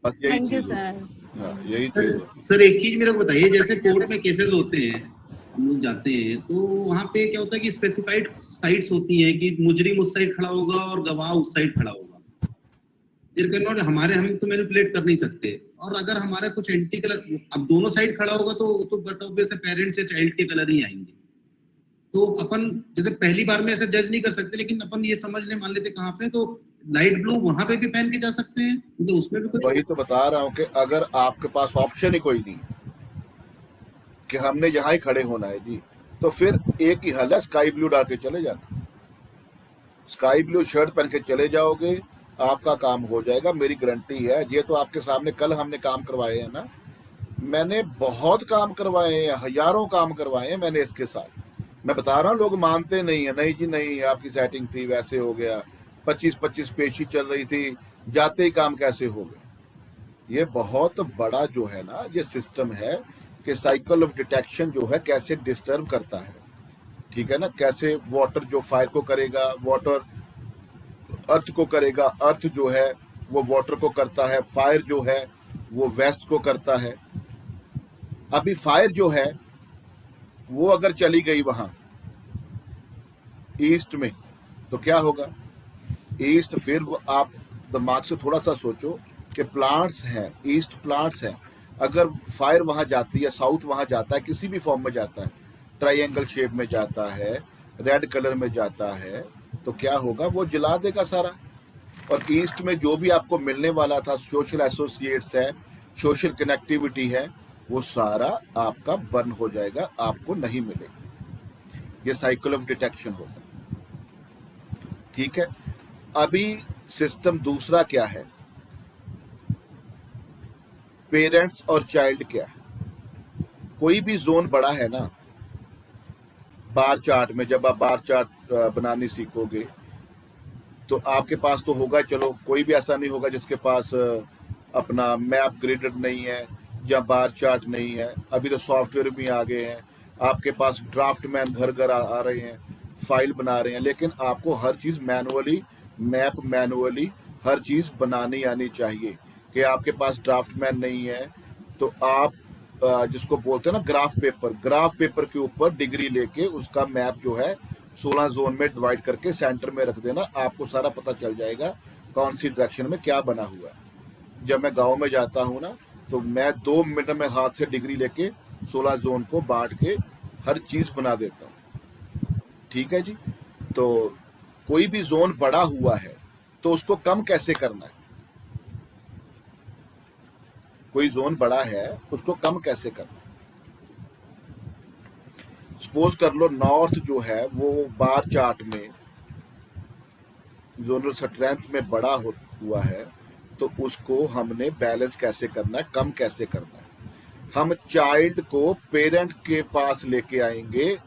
Thank you sir. यही चीज। सर एक चीज मेरे को बताइए, जैसे कोर्ट में केसेस होते हैं, हम लोग जाते हैं तो वहाँ पे क्या होता है कि स्पेसिफाइड साइड्स होती हैं कि मुजरिम उस साइड खड़ा होगा और गवाह उस साइड खड़ा होगा। हम तो मैनिपुलेट कर नहीं सकते, और अगर हमारा कुछ एंटी कलर, अब दोनों साइड खड़ा होगा तो बट ऑब्वियस पेरेंट्स या चाइल्ड के कलर ही आएंगे। तो अपन जैसे पहली बार में ऐसा जज नहीं कर सकते, लेकिन अपन ये समझ ले, मान लेते कहाँ पे, तो लाइट ब्लू वहां पे भी पहन के जा सकते हैं, तो उसमें भी कुछ। वही तो बता रहा हूँ कि अगर आपके पास ऑप्शन ही कोई नहीं कि हमने यहाँ ही खड़े होना है जी, तो फिर एक ही हल है, स्काई ब्लू डाल के चले जाना। स्काई ब्लू शर्ट पहन के चले जाओगे, आपका काम हो जाएगा, मेरी गारंटी है। ये तो आपके सामने कल हमने काम करवाए हैं ना, मैंने बहुत काम करवाए हैं, हजारों काम करवाए हैं मैंने इसके साथ। मैं बता रहा हूँ, लोग मानते नहीं है, नहीं जी नहीं, आपकी सेटिंग थी वैसे हो गया, 25-25 पेशी चल रही थी, जाते ही काम कैसे हो गया। ये बहुत बड़ा जो है ना ये सिस्टम है कि साइकिल ऑफ डिटेक्शन जो है कैसे डिस्टर्ब करता है, ठीक है ना। कैसे वाटर जो फायर को करेगा, वाटर अर्थ को करेगा, अर्थ जो है वो वाटर को करता है, फायर जो है वो वेस्ट को करता है। अभी फायर जो है वो अगर चली गई वहां ईस्ट में तो क्या होगा, ईस्ट, फिर आप दिमाग से थोड़ा सा सोचो कि प्लांट्स हैं, ईस्ट प्लांट्स हैं, अगर फायर वहां जाती है, साउथ वहां जाता है, किसी भी फॉर्म में जाता है, ट्रायंगल शेप में जाता है, रेड कलर में जाता है, तो क्या होगा, वो जला देगा सारा। और ईस्ट में जो भी आपको मिलने वाला था, सोशल एसोसिएट्स है, सोशल कनेक्टिविटी है, वो सारा आपका बर्न हो जाएगा, आपको नहीं मिलेगा। ये साइकिल ऑफ डिटेक्शन होता है, ठीक है। अभी सिस्टम दूसरा क्या है, पेरेंट्स और चाइल्ड क्या है। कोई भी जोन बड़ा है ना, बार चार्ट में जब आप बार चार्ट बनानी सीखोगे तो आपके पास तो होगा, चलो कोई भी ऐसा नहीं होगा जिसके पास अपना मैप ग्रिडेड नहीं है या बार चार्ट नहीं है। अभी तो सॉफ्टवेयर भी आ गए हैं, आपके पास ड्राफ्टमैन घर घर आ रहे हैं, फाइल बना रहे हैं, लेकिन आपको हर चीज़ मैनुअली, मैप मैनुअली हर चीज़ बनानी आनी चाहिए। कि आपके पास ड्राफ्टमैन नहीं है तो आप जिसको बोलते हैं ना ग्राफ पेपर के ऊपर डिग्री लेके उसका मैप जो है 16 जोन में डिवाइड करके सेंटर में रख देना, आपको सारा पता चल जाएगा कौन सी डायरेक्शन में क्या बना हुआ है। जब मैं गांव में जाता हूँ ना तो मैं 2 मिनट में हाथ से डिग्री लेके 16 जोन को बांट के हर चीज़ बना देता हूँ। ठीक है जी। तो कोई भी जोन बड़ा हुआ है तो उसको कम कैसे करना है, कोई जोन बड़ा है उसको कम कैसे करना है। सपोज कर लो नॉर्थ जो है वो बार चार्ट में जोनल स्ट्रेंथ में बड़ा हुआ है, तो उसको हमने बैलेंस कैसे करना है, कम कैसे करना है। हम चाइल्ड को पेरेंट के पास लेके आएंगे,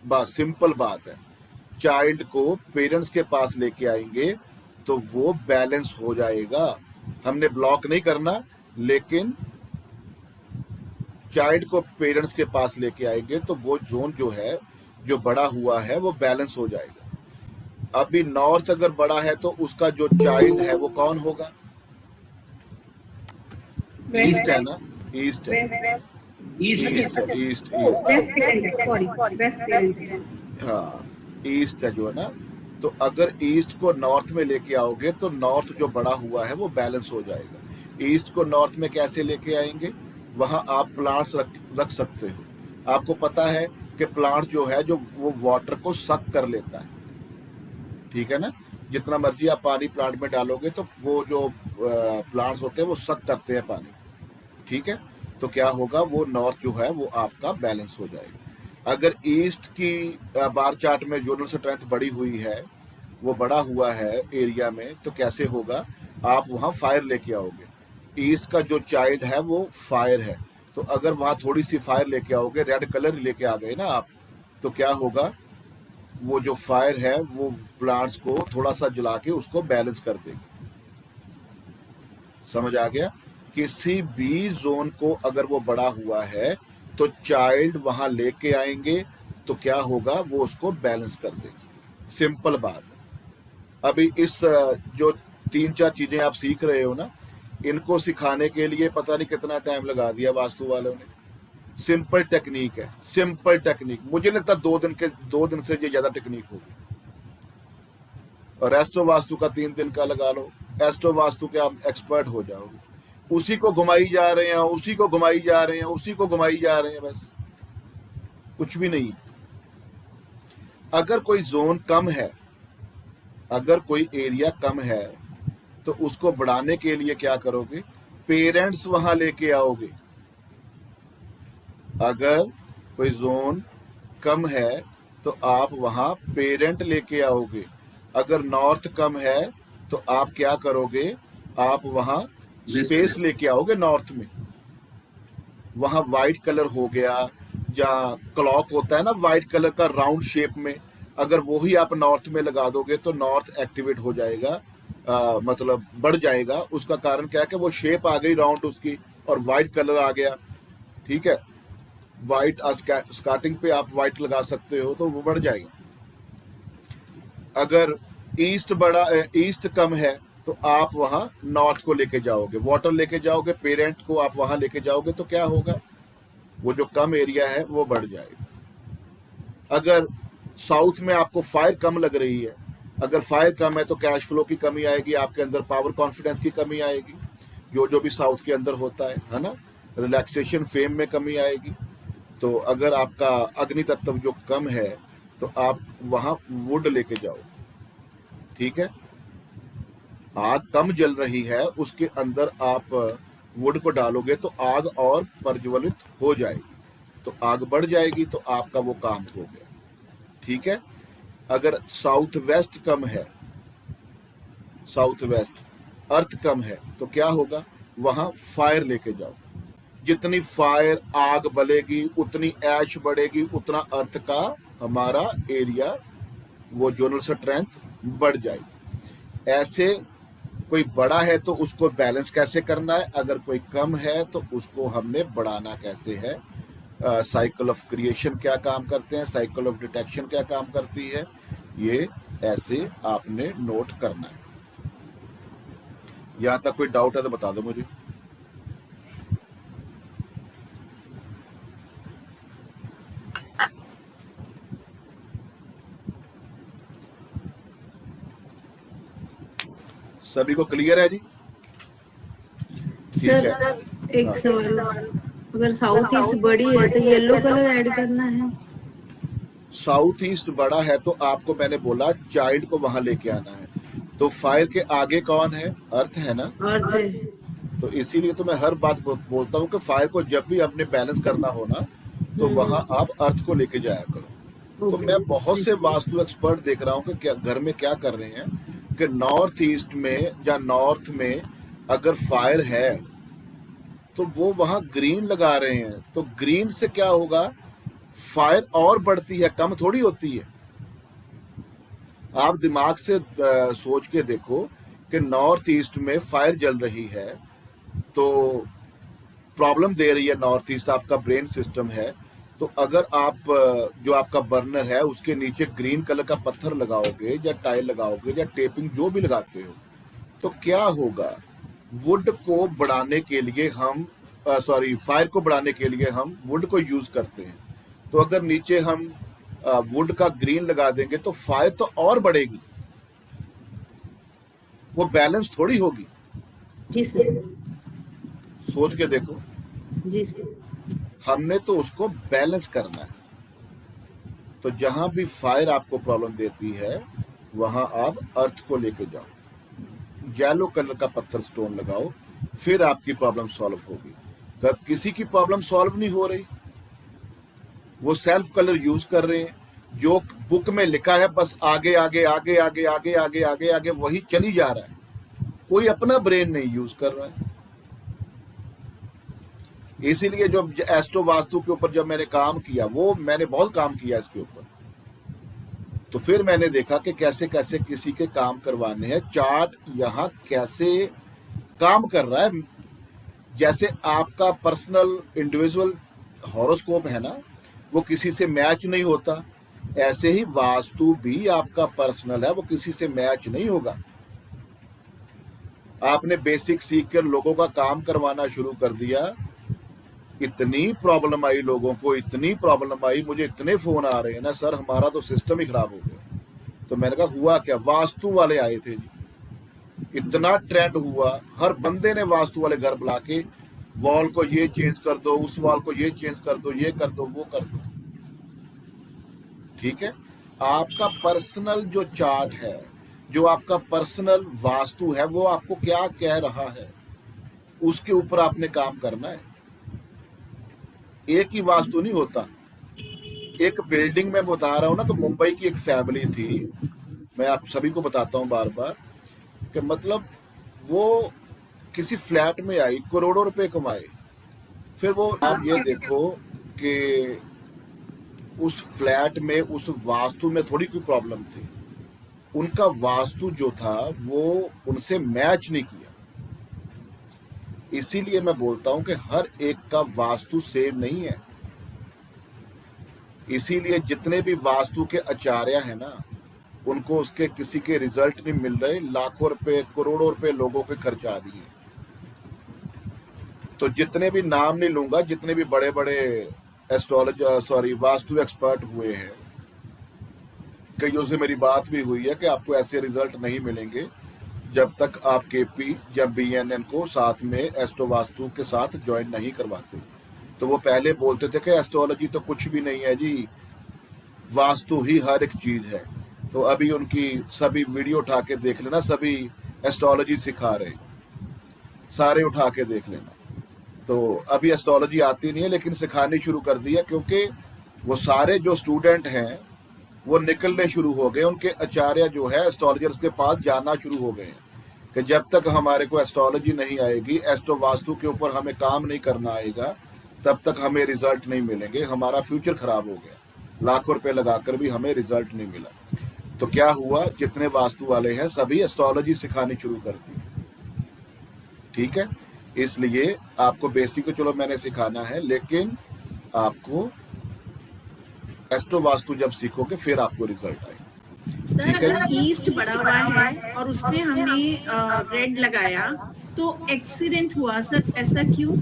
बस सिंपल बात है। चाइल्ड को पेरेंट्स के पास लेके आएंगे तो वो बैलेंस हो जाएगा। हमने ब्लॉक नहीं करना, लेकिन चाइल्ड को पेरेंट्स के पास लेके आएंगे तो वो जोन जो है जो बड़ा हुआ है वो बैलेंस हो जाएगा। अभी नॉर्थ अगर बड़ा है तो उसका जो चाइल्ड है वो कौन होगा, ईस्ट है ना, ईस्ट है, ईस्ट हाँ ईस्ट है जो है ना। तो अगर ईस्ट को नॉर्थ में लेके आओगे तो नॉर्थ जो बड़ा हुआ है वो बैलेंस हो जाएगा। ईस्ट को नॉर्थ में कैसे लेके आएंगे, वहां आप प्लांट्स रख सकते हो। आपको पता है कि प्लांट जो है जो वो वाटर को सक कर लेता है, ठीक है ना। जितना मर्जी आप पानी प्लांट में डालोगे तो वो जो प्लांट्स होते हैं वो सक करते हैं पानी, ठीक है। तो क्या होगा, वो नॉर्थ जो है वो आपका बैलेंस हो जाएगा। अगर ईस्ट की बार चार्ट में जोनल स्ट्रेंथ बढ़ी हुई है, वो बड़ा हुआ है एरिया में, तो कैसे होगा, आप वहाँ फायर लेके आओगे। ईस्ट का जो चाइल्ड है वो फायर है, तो अगर वहाँ थोड़ी सी फायर लेके आओगे, रेड कलर लेके आ गए ना आप, तो क्या होगा, वो जो फायर है वो प्लांट्स को थोड़ा सा जला के उसको बैलेंस कर देगी। समझ आ गया। किसी भी जोन को अगर वो बड़ा हुआ है तो चाइल्ड वहां लेके आएंगे तो क्या होगा, वो उसको बैलेंस कर देगी। सिंपल बात है। अभी इस जो 3-4 चीजें आप सीख रहे हो ना, इनको सिखाने के लिए पता नहीं कितना टाइम लगा दिया वास्तु वालों ने। सिंपल टेक्निक है, सिंपल टेक्निक। मुझे लगता 2 दिन से ये ज्यादा टेक्निक होगी। और एस्ट्रो वास्तु का 3 दिन का लगा लो, एस्ट्रो वास्तु के आप एक्सपर्ट हो जाओगे। उसी को घुमाई जा रहे हैं, उसी को घुमाई जा रहे हैं, उसी को घुमाई जा रहे हैं, बस कुछ भी नहीं। अगर कोई जोन कम है, अगर कोई एरिया कम है, तो उसको बढ़ाने के लिए क्या करोगे, पेरेंट्स वहां लेके आओगे। अगर कोई जोन कम है तो आप वहां पेरेंट लेके आओगे। अगर नॉर्थ कम है तो आप क्या करोगे, आप वहां स्पेस लेके आओगे नॉर्थ में। वहां व्हाइट कलर हो गया, या क्लॉक होता है ना व्हाइट कलर का राउंड शेप में, अगर वही आप नॉर्थ में लगा दोगे तो नॉर्थ एक्टिवेट हो जाएगा, मतलब बढ़ जाएगा। उसका कारण क्या है कि वो शेप आ गई राउंड उसकी, और व्हाइट कलर आ गया, ठीक है। व्हाइट स्टार्टिंग पे आप व्हाइट लगा सकते हो तो वो बढ़ जाएगा। अगर ईस्ट कम है तो आप वहां नॉर्थ को लेके जाओगे, वाटर लेके जाओगे, पेरेंट को आप वहां लेके जाओगे, तो क्या होगा, वो जो कम एरिया है वो बढ़ जाएगा। अगर साउथ में आपको फायर कम लग रही है, अगर फायर कम है तो कैश फ्लो की कमी आएगी, आपके अंदर पावर कॉन्फिडेंस की कमी आएगी, जो भी साउथ के अंदर होता है ना, रिलैक्सेशन फेम में कमी आएगी। तो अगर आपका अग्नि तत्व जो कम है तो आप वहां वुड लेके जाओ, ठीक है। आग कम जल रही है, उसके अंदर आप वुड को डालोगे तो आग और प्रज्वलित हो जाएगी, तो आग बढ़ जाएगी, तो आपका वो काम हो गया, ठीक है। अगर साउथ वेस्ट कम है, साउथ वेस्ट अर्थ कम है, तो क्या होगा, वहां फायर लेके जाओ। जितनी फायर आग बलेगी, उतनी ऐश बढ़ेगी, उतना अर्थ का हमारा एरिया वो जोनल स्ट्रेंथ बढ़ जाएगी। ऐसे कोई बड़ा है तो उसको बैलेंस कैसे करना है, अगर कोई कम है तो उसको हमने बढ़ाना कैसे है। साइकिल ऑफ क्रिएशन क्या काम करते हैं, साइकिल ऑफ डिटेक्शन क्या काम करती है, ये ऐसे आपने नोट करना है। यहां तक कोई डाउट है तो बता दो मुझे। सभी को क्लियर है जी? ठीक है। सर एक सवाल, अगर साउथ ईस्ट बड़ी है तो येलो कलर ऐड करना है? साउथ ईस्ट बड़ा है तो आपको मैंने बोला चाइल्ड को वहां लेके आना है। तो फायर के आगे कौन है? अर्थ है ना। अर्थ है। तो इसीलिए तो मैं हर बात बोलता हूँ कि फायर को जब भी आपने बैलेंस करना हो ना तो वहां आप अर्थ को लेके जाया करो। तो मैं बहुत से वास्तु एक्सपर्ट देख रहा हूँ कि क्या घर में क्या कर रहे हैं कि नॉर्थ ईस्ट में या नॉर्थ में अगर फायर है तो वो वहां ग्रीन लगा रहे हैं। तो ग्रीन से क्या होगा, फायर और बढ़ती है, कम थोड़ी होती है। आप दिमाग से सोच के देखो कि नॉर्थ ईस्ट में फायर जल रही है तो प्रॉब्लम दे रही है नॉर्थ ईस्ट, आपका ब्रेन सिस्टम है। तो अगर आप जो आपका बर्नर है उसके नीचे ग्रीन कलर का पत्थर लगाओगे या टाइल लगाओगे या टेपिंग जो भी लगाते हो तो क्या होगा, वुड को बढ़ाने के लिए हम फायर को बढ़ाने के लिए हम वुड को यूज करते हैं। तो अगर नीचे हम वुड का ग्रीन लगा देंगे तो फायर तो और बढ़ेगी, वो बैलेंस थोड़ी होगी। जी सर। सोच के देखो। जी सर। हमने तो उसको बैलेंस करना है। तो जहां भी फायर आपको प्रॉब्लम देती है वहां आप अर्थ को लेके जाओ, येलो कलर का पत्थर स्टोन लगाओ, फिर आपकी प्रॉब्लम सॉल्व होगी। कब किसी की प्रॉब्लम सॉल्व नहीं हो रही, वो सेल्फ कलर यूज कर रहे हैं, जो बुक में लिखा है बस आगे आगे आगे आगे आगे आगे आगे आगे वही चली जा रहा है, कोई अपना ब्रेन नहीं यूज कर रहा है। इसीलिए जो एस्ट्रो वास्तु के ऊपर जब मैंने काम किया, वो मैंने बहुत काम किया इसके ऊपर, तो फिर मैंने देखा कि कैसे कैसे किसी के काम करवाने हैं, चार्ट यहाँ कैसे काम कर रहा है। जैसे आपका पर्सनल इंडिविजुअल हॉरोस्कोप है ना, वो किसी से मैच नहीं होता, ऐसे ही वास्तु भी आपका पर्सनल है, वो किसी से मैच नहीं होगा। आपने बेसिक सीख कर लोगों का काम करवाना शुरू कर दिया, इतनी प्रॉब्लम आई लोगों को, इतनी प्रॉब्लम आई, मुझे इतने फोन आ रहे हैं ना, सर हमारा तो सिस्टम ही खराब हो गया। तो मैंने कहा हुआ क्या, वास्तु वाले आए थे जी, इतना ट्रेंड हुआ, हर बंदे ने वास्तु वाले घर बुला के वॉल को ये चेंज कर दो, उस वॉल को ये चेंज कर दो, ये कर दो, वो कर दो। ठीक है, आपका पर्सनल जो चार्ट है, जो आपका पर्सनल वास्तु है, वो आपको क्या कह रहा है, उसके ऊपर आपने काम करना है। एक ही वास्तु नहीं होता। एक बिल्डिंग में बता रहा हूं ना, तो मुंबई की एक फैमिली थी, मैं आप सभी को बताता हूं बार बार कि मतलब वो किसी फ्लैट में आई, करोड़ों रुपए कमाए, फिर वो आप ये देखो कि उस फ्लैट में उस वास्तु में थोड़ी कोई प्रॉब्लम थी, उनका वास्तु जो था वो उनसे मैच नहीं किया। इसीलिए मैं बोलता हूं कि हर एक का वास्तु सेम नहीं है। इसीलिए जितने भी वास्तु के आचार्य हैं ना, उनको उसके किसी के रिजल्ट नहीं मिल रहे, लाखों रुपए करोड़ों रुपए लोगों के खर्चा दिए। तो जितने भी नाम नहीं लूंगा, जितने भी बड़े बड़े एस्ट्रोलॉजर वास्तु एक्सपर्ट हुए हैं, कईयों से मेरी बात भी हुई है कि आपको ऐसे रिजल्ट नहीं मिलेंगे जब तक आप केपी या बीएनएन को साथ में एस्ट्रो वास्तु के साथ ज्वाइन नहीं करवाते। तो वो पहले बोलते थे कि एस्ट्रोलॉजी तो कुछ भी नहीं है जी, वास्तु ही हर एक चीज है। तो अभी उनकी सभी वीडियो उठा के देख लेना, सभी एस्ट्रोलॉजी सिखा रहे, सारे उठा के देख लेना। तो अभी एस्ट्रोलॉजी आती नहीं है, लेकिन सिखानी शुरू कर दी है, क्योंकि वो सारे जो स्टूडेंट हैं वो निकलने शुरू हो गए, उनके आचार्य जो है एस्ट्रोलॉजर्स के पास जाना शुरू हो गए हैं कि जब तक हमारे को एस्ट्रोलॉजी नहीं आएगी, एस्ट्रो वास्तु के ऊपर हमें काम नहीं करना आएगा, तब तक हमें रिजल्ट नहीं मिलेंगे। हमारा फ्यूचर खराब हो गया, लाखों रुपए लगाकर भी हमें रिजल्ट नहीं मिला। तो क्या हुआ, जितने वास्तु वाले हैं सभी एस्ट्रोलॉजी सिखानी शुरू कर दी। ठीक है, इसलिए आपको बेसिक तो चलो मैंने सिखाना है, लेकिन आपको एस्ट्रो वास्तु जब सीखोगे फिर आपको रिजल्ट आएगा। सर अगर ईस्ट बढ़ा हुआ है और उसमें हमने रेड लगाया तो एक्सीडेंट हुआ सर, ऐसा क्यों?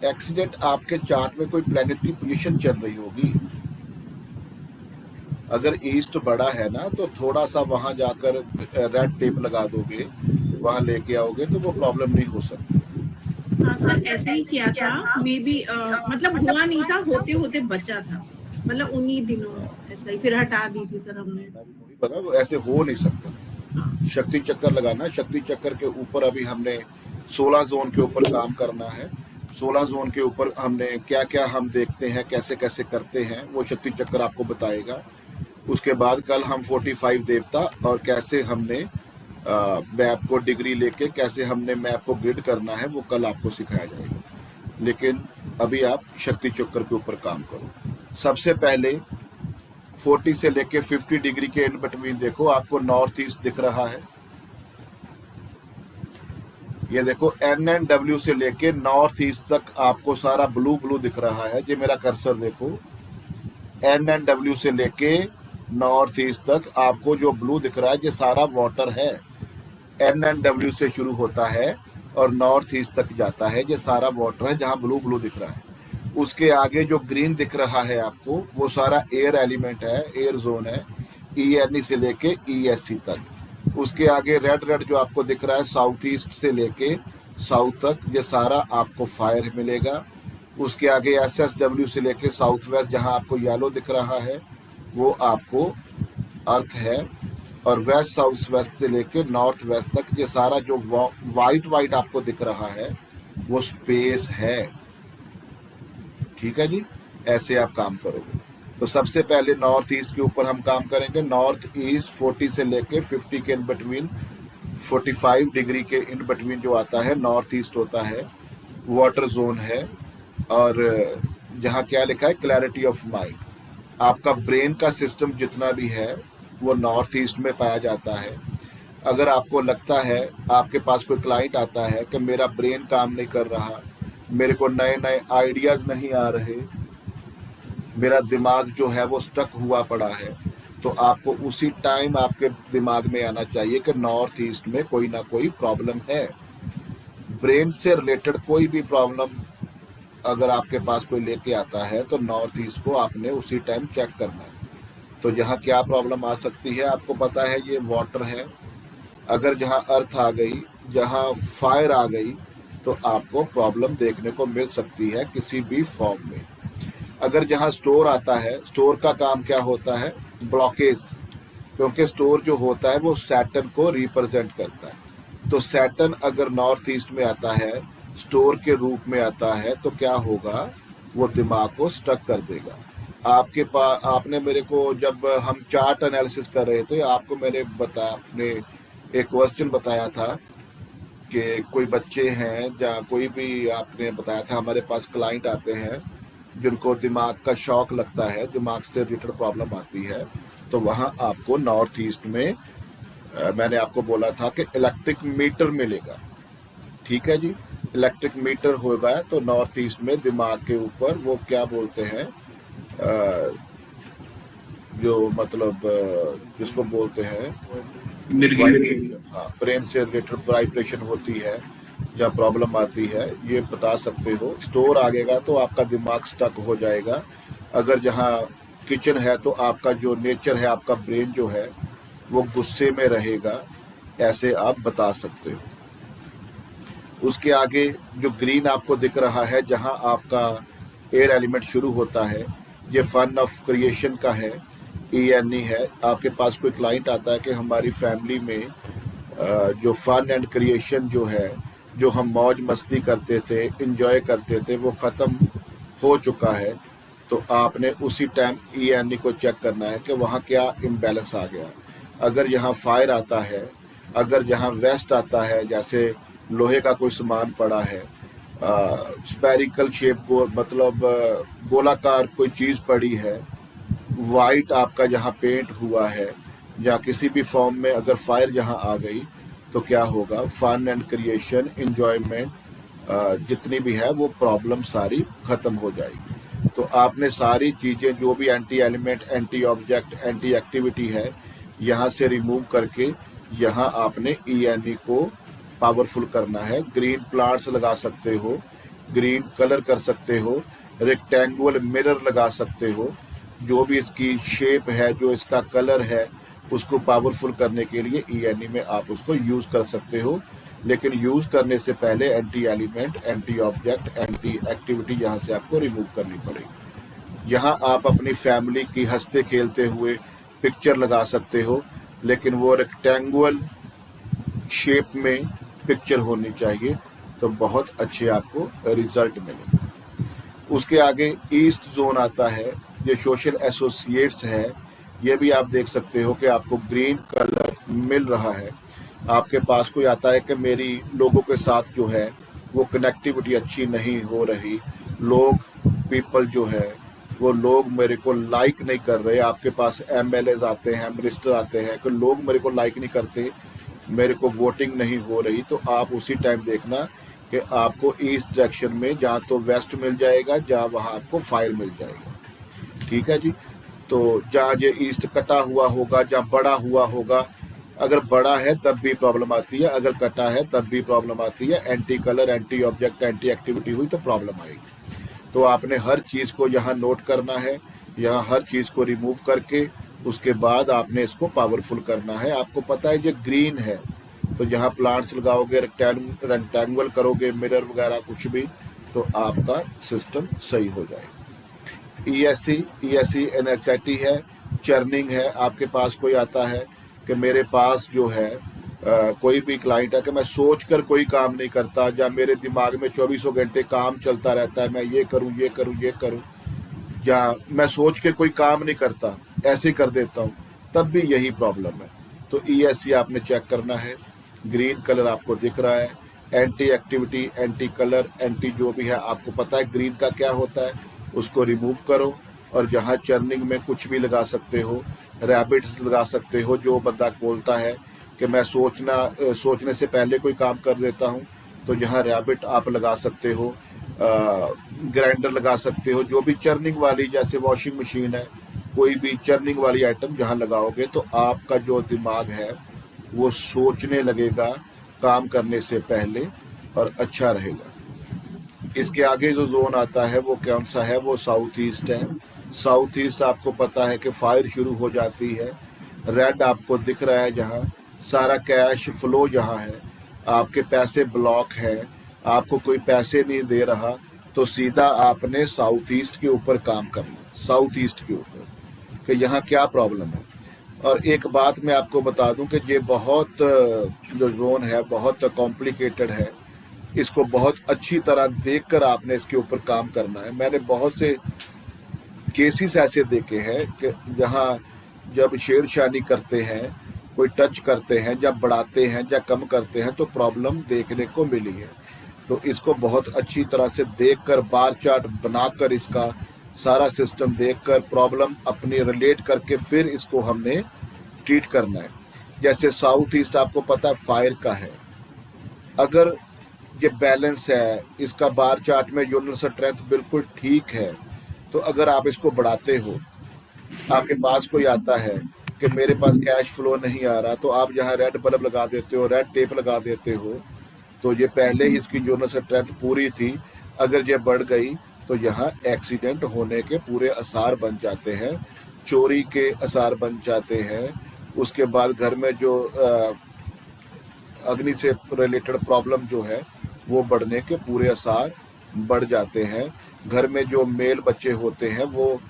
एक्सीडेंट आपके चार्ट में कोई प्लैनेटरी पोजीशन चल रही होगी। अगर ईस्ट बड़ा है ना तो थोड़ा सा वहां जाकर रेड टेप लगा दोगे, वहां लेके आओगे तो वो प्रॉब्लम नहीं हो सकती। हाँ सर, ऐसे ही किया था मे बी, मतलब हुआ नहीं था, होते होते बचा था, मतलब उन्हीं दिनों ऐसा ही, फिर हटा दी थी सर हमने। बना ऐसे हो नहीं सकता। शक्ति चक्कर लगाना, शक्ति चक्कर के ऊपर अभी हमने 16 जोन के ऊपर काम करना है। 16 जोन के ऊपर हमने क्या क्या हम देखते हैं, कैसे कैसे करते हैं, वो शक्ति चक्कर आपको बताएगा। उसके बाद कल हम 45 देवता और कैसे हमने मैप को डिग्री लेके कैसे हमने मैप को ग्रिड करना है, वो कल आपको सिखाया जाएगा। लेकिन अभी आप शक्ति चक्कर के ऊपर काम करो। सबसे पहले 40 से लेके 50 डिग्री के इन बिटवीन देखो, आपको नॉर्थ ईस्ट दिख रहा है। ये देखो NNW से लेके नॉर्थ ईस्ट तक आपको सारा ब्लू ब्लू दिख रहा है। ये मेरा कर्सर देखो, NNW से लेके नॉर्थ ईस्ट तक आपको जो ब्लू दिख रहा है ये सारा वाटर है। NNW से शुरू होता है और नॉर्थ ईस्ट तक जाता है, ये सारा वाटर है जहाँ ब्लू ब्लू दिख रहा है। उसके आगे जो ग्रीन दिख रहा है आपको, वो सारा एयर एलिमेंट है, एयर जोन है, ENE से लेके ESC तक। उसके आगे रेड रेड जो आपको दिख रहा है साउथ ईस्ट से लेके साउथ तक, ये सारा आपको फायर मिलेगा। उसके आगे SSW से लेके साउथ वेस्ट जहाँ आपको येलो दिख रहा है वो आपको अर्थ है, और वेस्ट साउथ वेस्ट से लेके नॉर्थ वेस्ट तक ये सारा जो वाइट वाइट आपको दिख रहा है वो स्पेस है। ठीक है जी, ऐसे आप काम करोगे। तो सबसे पहले नॉर्थ ईस्ट के ऊपर हम काम करेंगे। नॉर्थ ईस्ट 40 से लेके 50 के इन बिटवीन, 45 डिग्री के इन बिटवीन जो आता है नॉर्थ ईस्ट होता है, वाटर जोन है। और जहाँ क्या लिखा है, क्लैरिटी ऑफ माइंड। आपका ब्रेन का सिस्टम जितना भी है वो नॉर्थ ईस्ट में पाया जाता है। अगर आपको लगता है, आपके पास कोई क्लाइंट आता है कि मेरा ब्रेन काम नहीं कर रहा, मेरे को नए नए आइडियाज़ नहीं आ रहे, मेरा दिमाग जो है वो स्टक हुआ पड़ा है, तो आपको उसी टाइम आपके दिमाग में आना चाहिए कि नॉर्थ ईस्ट में कोई ना कोई प्रॉब्लम है। ब्रेन से रिलेटेड कोई भी प्रॉब्लम अगर आपके पास कोई लेके आता है तो नॉर्थ ईस्ट को आपने उसी टाइम चेक करना है। तो जहाँ क्या प्रॉब्लम आ सकती है आपको पता है, ये वाटर है। अगर जहाँ अर्थ आ गई, जहाँ फायर आ गई, तो आपको प्रॉब्लम देखने को मिल सकती है किसी भी फॉर्म में। अगर जहाँ स्टोर आता है, स्टोर का काम क्या होता है, ब्लॉकेज, क्योंकि स्टोर जो होता है वो सैटर्न को रिप्रेजेंट करता है। तो सैटर्न अगर नॉर्थ ईस्ट में आता है, स्टोर के रूप में आता है, तो क्या होगा, वो दिमाग को स्टक कर देगा। आपके पास, आपने मेरे को जब हम चार्ट एनालिसिस कर रहे थे, आपको मैंने आपने एक क्वेश्चन बताया था कि कोई बच्चे हैं या कोई भी, आपने बताया था हमारे पास क्लाइंट आते हैं जिनको दिमाग का शॉक लगता है, दिमाग से रिलेटेड प्रॉब्लम आती है, तो वहाँ आपको नॉर्थ ईस्ट में मैंने आपको बोला था कि इलेक्ट्रिक मीटर मिलेगा। ठीक है जी, इलेक्ट्रिक मीटर होगा तो नॉर्थ ईस्ट में दिमाग के ऊपर वो क्या बोलते हैं, जो मतलब जिसको बोलते हैं वाइब्रेशन, हाँ, ब्रेन से रिलेटेड वाइब्रेशन होती है, जहाँ प्रॉब्लम आती है, ये बता सकते हो। स्टोर आगेगा तो आपका दिमाग स्टक हो जाएगा। अगर जहाँ किचन है तो आपका जो नेचर है, आपका ब्रेन जो है वो गुस्से में रहेगा, ऐसे आप बता सकते हो। उसके आगे जो ग्रीन आपको दिख रहा है, जहाँ आपका एयर एलिमेंट शुरू होता है, ये फन ऑफ क्रिएशन का है, ENE है। आपके पास कोई क्लाइंट आता है कि हमारी फैमिली में जो फन एंड क्रिएशन जो है, जो हम मौज मस्ती करते थे, इंजॉय करते थे, वो ख़त्म हो चुका है, तो आपने उसी टाइम ENE को चेक करना है कि वहाँ क्या इम्बैलेंस आ गया। अगर यहाँ फायर आता है अगर जहाँ वेस्ट आता है, जैसे लोहे का कोई सामान पड़ा है, स्पेरिकल शेप को मतलब गोलाकार कोई चीज़ पड़ी है, वाइट आपका जहाँ पेंट हुआ है, या किसी भी फॉर्म में अगर फायर जहाँ आ गई तो क्या होगा, फन एंड क्रिएशन, इंजॉयमेंट जितनी भी है वो प्रॉब्लम सारी खत्म हो जाएगी। तो आपने सारी चीज़ें जो भी anti element, anti object, anti activity है, यहाँ से रिमूव करके यहाँ आपने ENE को पावरफुल करना है। ग्रीन प्लांट्स लगा सकते हो, ग्रीन कलर कर सकते हो, रेक्टेंगुलर मिरर लगा सकते हो, जो भी इसकी शेप है, जो इसका कलर है, उसको पावरफुल करने के लिए ENE में आप उसको यूज़ कर सकते हो। लेकिन यूज़ करने से पहले anti element, anti object, anti activity यहाँ से आपको रिमूव करनी पड़ेगी। यहाँ आप अपनी फैमिली की हंसते खेलते हुए पिक्चर लगा सकते हो, लेकिन वो रेक्टेंगुलर शेप में पिक्चर होनी चाहिए, तो बहुत अच्छे आपको रिजल्ट मिलेंगे। उसके आगे ईस्ट जोन आता है, ये सोशल एसोसिएट्स है। ये भी आप देख सकते हो कि आपको ग्रीन कलर मिल रहा है। आपके पास कोई आता है कि मेरी लोगों के साथ जो है वो कनेक्टिविटी अच्छी नहीं हो रही, लोग पीपल जो है वो लोग मेरे को लाइक नहीं कर रहे। आपके पास MLAs आते हैं, मिनिस्टर आते हैं कि लोग मेरे को लाइक नहीं करते, मेरे को वोटिंग नहीं हो रही, तो आप उसी टाइम देखना कि आपको ईस्ट डायरेक्शन में जहाँ तो वेस्ट मिल जाएगा, जहाँ वहाँ आपको फायर मिल जाएगा। ठीक है जी। तो जहाँ ये ईस्ट कटा हुआ होगा, जहाँ बड़ा हुआ होगा, अगर बड़ा है तब भी प्रॉब्लम आती है, अगर कटा है तब भी प्रॉब्लम आती है। Anti colour, anti object, anti activity हुई तो प्रॉब्लम आएगी। तो आपने हर चीज़ को यहाँ नोट करना है, यहाँ हर चीज़ को रिमूव करके उसके बाद आपने इसको पावरफुल करना है। आपको पता है ये ग्रीन है, तो यहाँ प्लांट्स लगाओगे, रेक्टेंगल करोगे, मिरर वगैरह कुछ भी, तो आपका सिस्टम सही हो जाएगा। ESC एनेक्साइटी है, चर्निंग है। आपके पास कोई आता है कि मेरे पास जो है कोई भी क्लाइंट है कि मैं सोच कर कोई काम नहीं करता, या मेरे दिमाग में 24 घंटे काम चलता रहता है, मैं ये करूं, ये करूं, ये करूं, या मैं सोच के कोई काम नहीं करता, ऐसे कर देता हूं, तब भी यही प्रॉब्लम है। तो ESC आपने चेक करना है। ग्रीन कलर आपको दिख रहा है, anti activity, anti colour, anti जो भी है, आपको पता है ग्रीन का क्या होता है, उसको रिमूव करो। और जहाँ चर्निंग में कुछ भी लगा सकते हो, रैबिट्स लगा सकते हो। जो बंदा बोलता है कि मैं सोचने से पहले कोई काम कर देता हूँ, तो यहाँ रैबिट आप लगा सकते हो, ग्राइंडर लगा सकते हो। जो भी चर्निंग वाली, जैसे वॉशिंग मशीन है, कोई भी चर्निंग वाली आइटम जहाँ लगाओगे तो आपका जो दिमाग है वो सोचने लगेगा काम करने से पहले, और अच्छा रहेगा। इसके आगे जो जोन आता है वो कौन सा है, वो साउथ ईस्ट है। साउथ ईस्ट आपको पता है कि फायर शुरू हो जाती है। रेड आपको दिख रहा है, जहाँ सारा कैश फ्लो जहाँ है, आपके पैसे ब्लॉक है, आपको कोई पैसे नहीं दे रहा, तो सीधा आपने साउथ ईस्ट के ऊपर काम करना, साउथ ईस्ट के ऊपर, कि यहाँ क्या प्रॉब्लम है। और एक बात मैं आपको बता दूं कि ये बहुत जो जोन है बहुत कॉम्प्लिकेटेड है, इसको बहुत अच्छी तरह देखकर आपने इसके ऊपर काम करना है। मैंने बहुत से केसेस ऐसे देखे हैं कि जहाँ जब छेड़छाड़ी करते हैं, कोई टच करते हैं, जब बढ़ाते हैं या कम करते हैं, तो प्रॉब्लम देखने को मिली है। तो इसको बहुत अच्छी तरह से देखकर, बार चार्ट बनाकर, इसका सारा सिस्टम देखकर, प्रॉब्लम अपनी रिलेट करके फिर इसको हमने ट्रीट करना है। जैसे साउथ ईस्ट आपको पता है फायर का है, अगर ये बैलेंस है, इसका बार चार्ट में यूनिट स्ट्रेंथ बिल्कुल ठीक है, तो अगर आप इसको बढ़ाते हो, आपके पास कोई आता है कि मेरे पास कैश फ्लो नहीं आ रहा, तो आप यहाँ रेड बल्ब लगा देते हो, रेड टेप लगा देते हो, तो ये पहले ही इसकी यूनिट स्ट्रेंथ पूरी थी, अगर ये बढ़ गई तो यहाँ एक्सीडेंट होने के पूरे आसार बन जाते हैं, चोरी के आसार बन जाते हैं। उसके बाद घर में जो अग्नि से रिलेटेड प्रॉब्लम जो है वो बढ़ने के पूरे आसार बढ़ जाते हैं। घर में जो मेल बच्चे होते हैं वो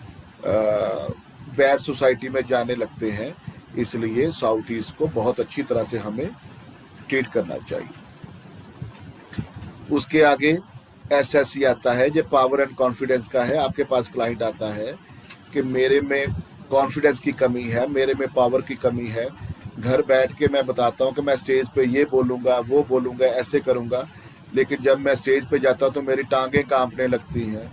बैड सोसाइटी में जाने लगते हैं। इसलिए साउथ ईस्ट को बहुत अच्छी तरह से हमें ट्रीट करना चाहिए। उसके आगे SSC आता है, जो पावर एंड कॉन्फिडेंस का है। आपके पास क्लाइंट आता है कि मेरे में कॉन्फिडेंस की कमी है, मेरे में पावर की कमी है, घर बैठ के मैं बताता हूँ कि मैं स्टेज पे ये बोलूँगा, वो बोलूँगा, ऐसे करूँगा, लेकिन जब मैं स्टेज पे जाता हूँ तो मेरी टांगें कांपने लगती हैं,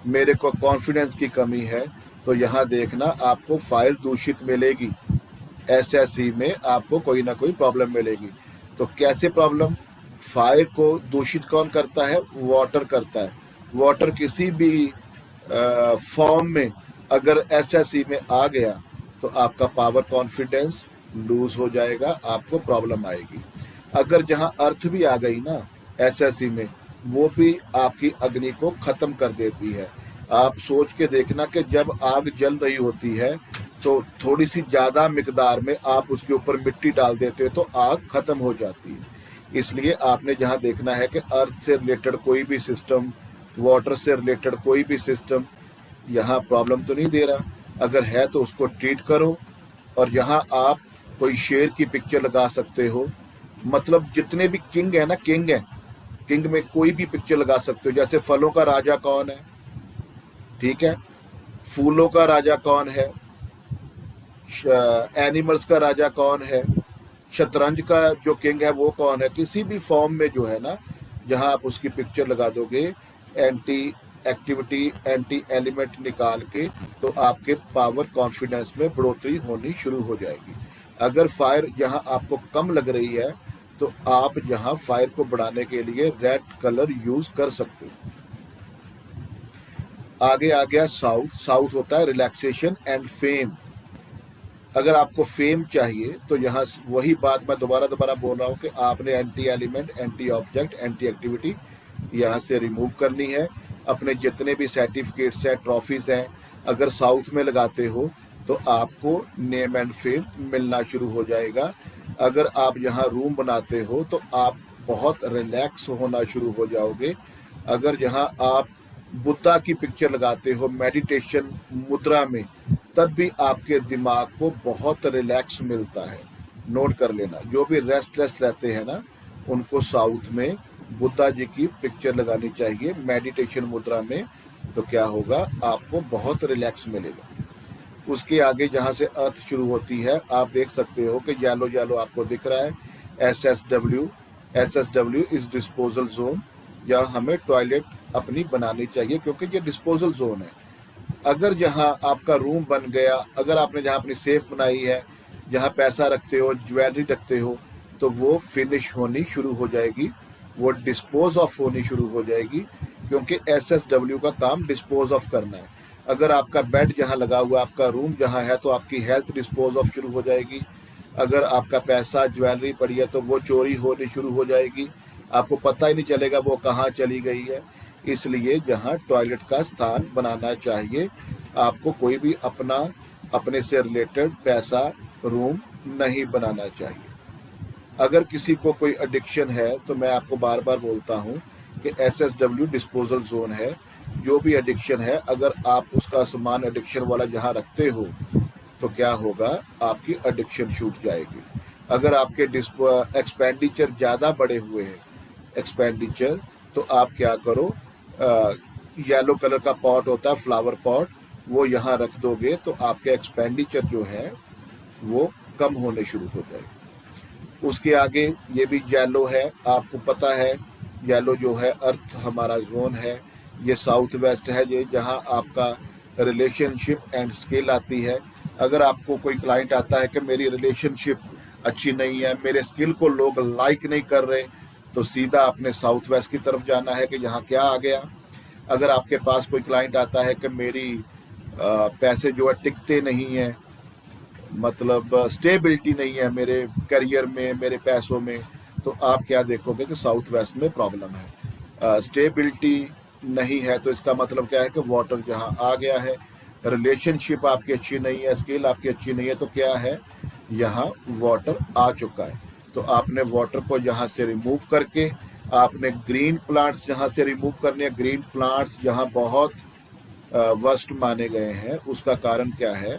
मेरे को कॉन्फिडेंस की कमी है। तो यहाँ देखना आपको फाइल दूषित मिलेगी, एसएससी में आपको कोई ना कोई प्रॉब्लम मिलेगी। तो कैसे प्रॉब्लम? फायर को दूषित कौन करता है? वाटर करता है। वाटर किसी भी फॉर्म में अगर एसएससी में आ गया तो आपका पावर कॉन्फिडेंस लूज हो जाएगा, आपको प्रॉब्लम आएगी। अगर जहां अर्थ भी आ गई ना एसएससी में, वो भी आपकी अग्नि को खत्म कर देती है। आप सोच के देखना कि जब आग जल रही होती है तो थोड़ी सी ज़्यादा मिकदार में आप उसके ऊपर मिट्टी डाल देते हो तो आग खत्म हो जाती है। इसलिए आपने जहाँ देखना है कि अर्थ से रिलेटेड कोई भी सिस्टम, वाटर से रिलेटेड कोई भी सिस्टम यहाँ प्रॉब्लम तो नहीं दे रहा। अगर है तो उसको ट्रीट करो। और यहाँ आप कोई शेर की पिक्चर लगा सकते हो, मतलब जितने भी किंग है ना, किंग है, किंग में कोई भी पिक्चर लगा सकते हो। जैसे फलों का राजा कौन है, ठीक है, फूलों का राजा कौन है, एनिमल्स का राजा कौन है, शतरंज का जो किंग है वो कौन है, किसी भी फॉर्म में जो है ना, जहां आप उसकी पिक्चर लगा दोगे एंटी एक्टिविटी, एंटी एलिमेंट निकाल के, तो आपके पावर कॉन्फिडेंस में बढ़ोतरी होनी शुरू हो जाएगी। अगर फायर यहाँ आपको कम लग रही है तो आप यहाँ फायर को बढ़ाने के लिए रेड कलर यूज कर सकते हो। आगे आ गया साउथ। साउथ होता है रिलैक्सेशन एंड फेम। अगर आपको फेम चाहिए तो यहाँ वही बात मैं दोबारा बोल रहा हूँ कि आपने anti element, anti object, anti activity यहाँ से रिमूव करनी है। अपने जितने भी सर्टिफिकेट्स हैं, ट्रॉफीज हैं, अगर साउथ में लगाते हो तो आपको नेम एंड फेम मिलना शुरू हो जाएगा। अगर आप यहाँ रूम बनाते हो तो आप बहुत रिलैक्स होना शुरू हो जाओगे। अगर यहाँ आप बुद्धा की पिक्चर लगाते हो मेडिटेशन मुद्रा में, तब भी आपके दिमाग को बहुत रिलैक्स मिलता है। नोट कर लेना, जो भी रेस्टलेस रहते हैं ना, उनको साउथ में बुद्धा जी की पिक्चर लगानी चाहिए मेडिटेशन मुद्रा में, तो क्या होगा, आपको बहुत रिलैक्स मिलेगा। उसके आगे जहाँ से अर्थ शुरू होती है, आप देख सकते हो कि येलो येलो आपको दिख रहा है, SSW। SSW is disposal zone. यहाँ हमें टॉयलेट अपनी बनानी चाहिए क्योंकि ये डिस्पोजल जोन है। अगर जहाँ आपका रूम बन गया, अगर आपने जहाँ अपनी सेफ बनाई है, जहाँ पैसा रखते हो, ज्वेलरी रखते हो, तो वो फिनिश होनी शुरू हो जाएगी, वो डिस्पोज ऑफ होनी शुरू हो जाएगी, क्योंकि SSW का काम डिस्पोज ऑफ करना है। अगर आपका बेड जहाँ लगा हुआ, आपका रूम जहाँ है, तो आपकी हेल्थ डिस्पोज ऑफ शुरू हो जाएगी। अगर आपका पैसा, ज्वेलरी पड़ी है, तो वो चोरी होनी शुरू हो जाएगी, आपको पता ही नहीं चलेगा वो कहाँ चली गई है। इसलिए जहाँ टॉयलेट का स्थान बनाना चाहिए, आपको कोई भी अपने से रिलेटेड पैसा रूम नहीं बनाना चाहिए। अगर किसी को कोई एडिक्शन है, तो मैं आपको बार बार बोलता हूँ कि SSW डिस्पोजल जोन है। जो भी एडिक्शन है, अगर आप उसका सामान एडिक्शन वाला जहाँ रखते हो, तो क्या होगा, आपकी एडिक्शन छूट जाएगी। अगर आपके एक्सपेंडिचर ज़्यादा बढ़े हुए हैं एक्सपेंडिचर, तो आप क्या करो, येलो कलर का पॉट होता है, फ्लावर पॉट, वो यहाँ रख दोगे तो आपके एक्सपेंडिचर जो है वो कम होने शुरू हो जाएगी। उसके आगे ये भी येलो है, आपको पता है येलो जो है अर्थ हमारा जोन है, ये साउथ वेस्ट है, ये जहाँ आपका रिलेशनशिप एंड स्किल आती है। अगर आपको कोई क्लाइंट आता है कि मेरी रिलेशनशिप अच्छी नहीं है, मेरे स्किल को लोग लाइक नहीं कर रहे, तो सीधा आपने साउथ वेस्ट की तरफ जाना है कि यहाँ क्या आ गया। अगर आपके पास कोई क्लाइंट आता है कि मेरी पैसे जो है टिकते नहीं हैं, मतलब स्टेबिलिटी नहीं है मेरे करियर में, मेरे पैसों में, तो आप क्या देखोगे कि साउथ वेस्ट में प्रॉब्लम है। स्टेबिलिटी नहीं है तो इसका मतलब क्या है कि वाटर जहाँ आ गया है, रिलेशनशिप आपकी अच्छी नहीं है, स्किल आपकी अच्छी नहीं है, तो क्या है, यहाँ वाटर आ चुका है। तो आपने वाटर को यहाँ से रिमूव करके आपने ग्रीन प्लांट्स जहाँ से रिमूव करने हैं। ग्रीन प्लांट्स यहाँ बहुत वर्स्ट माने गए हैं। उसका कारण क्या है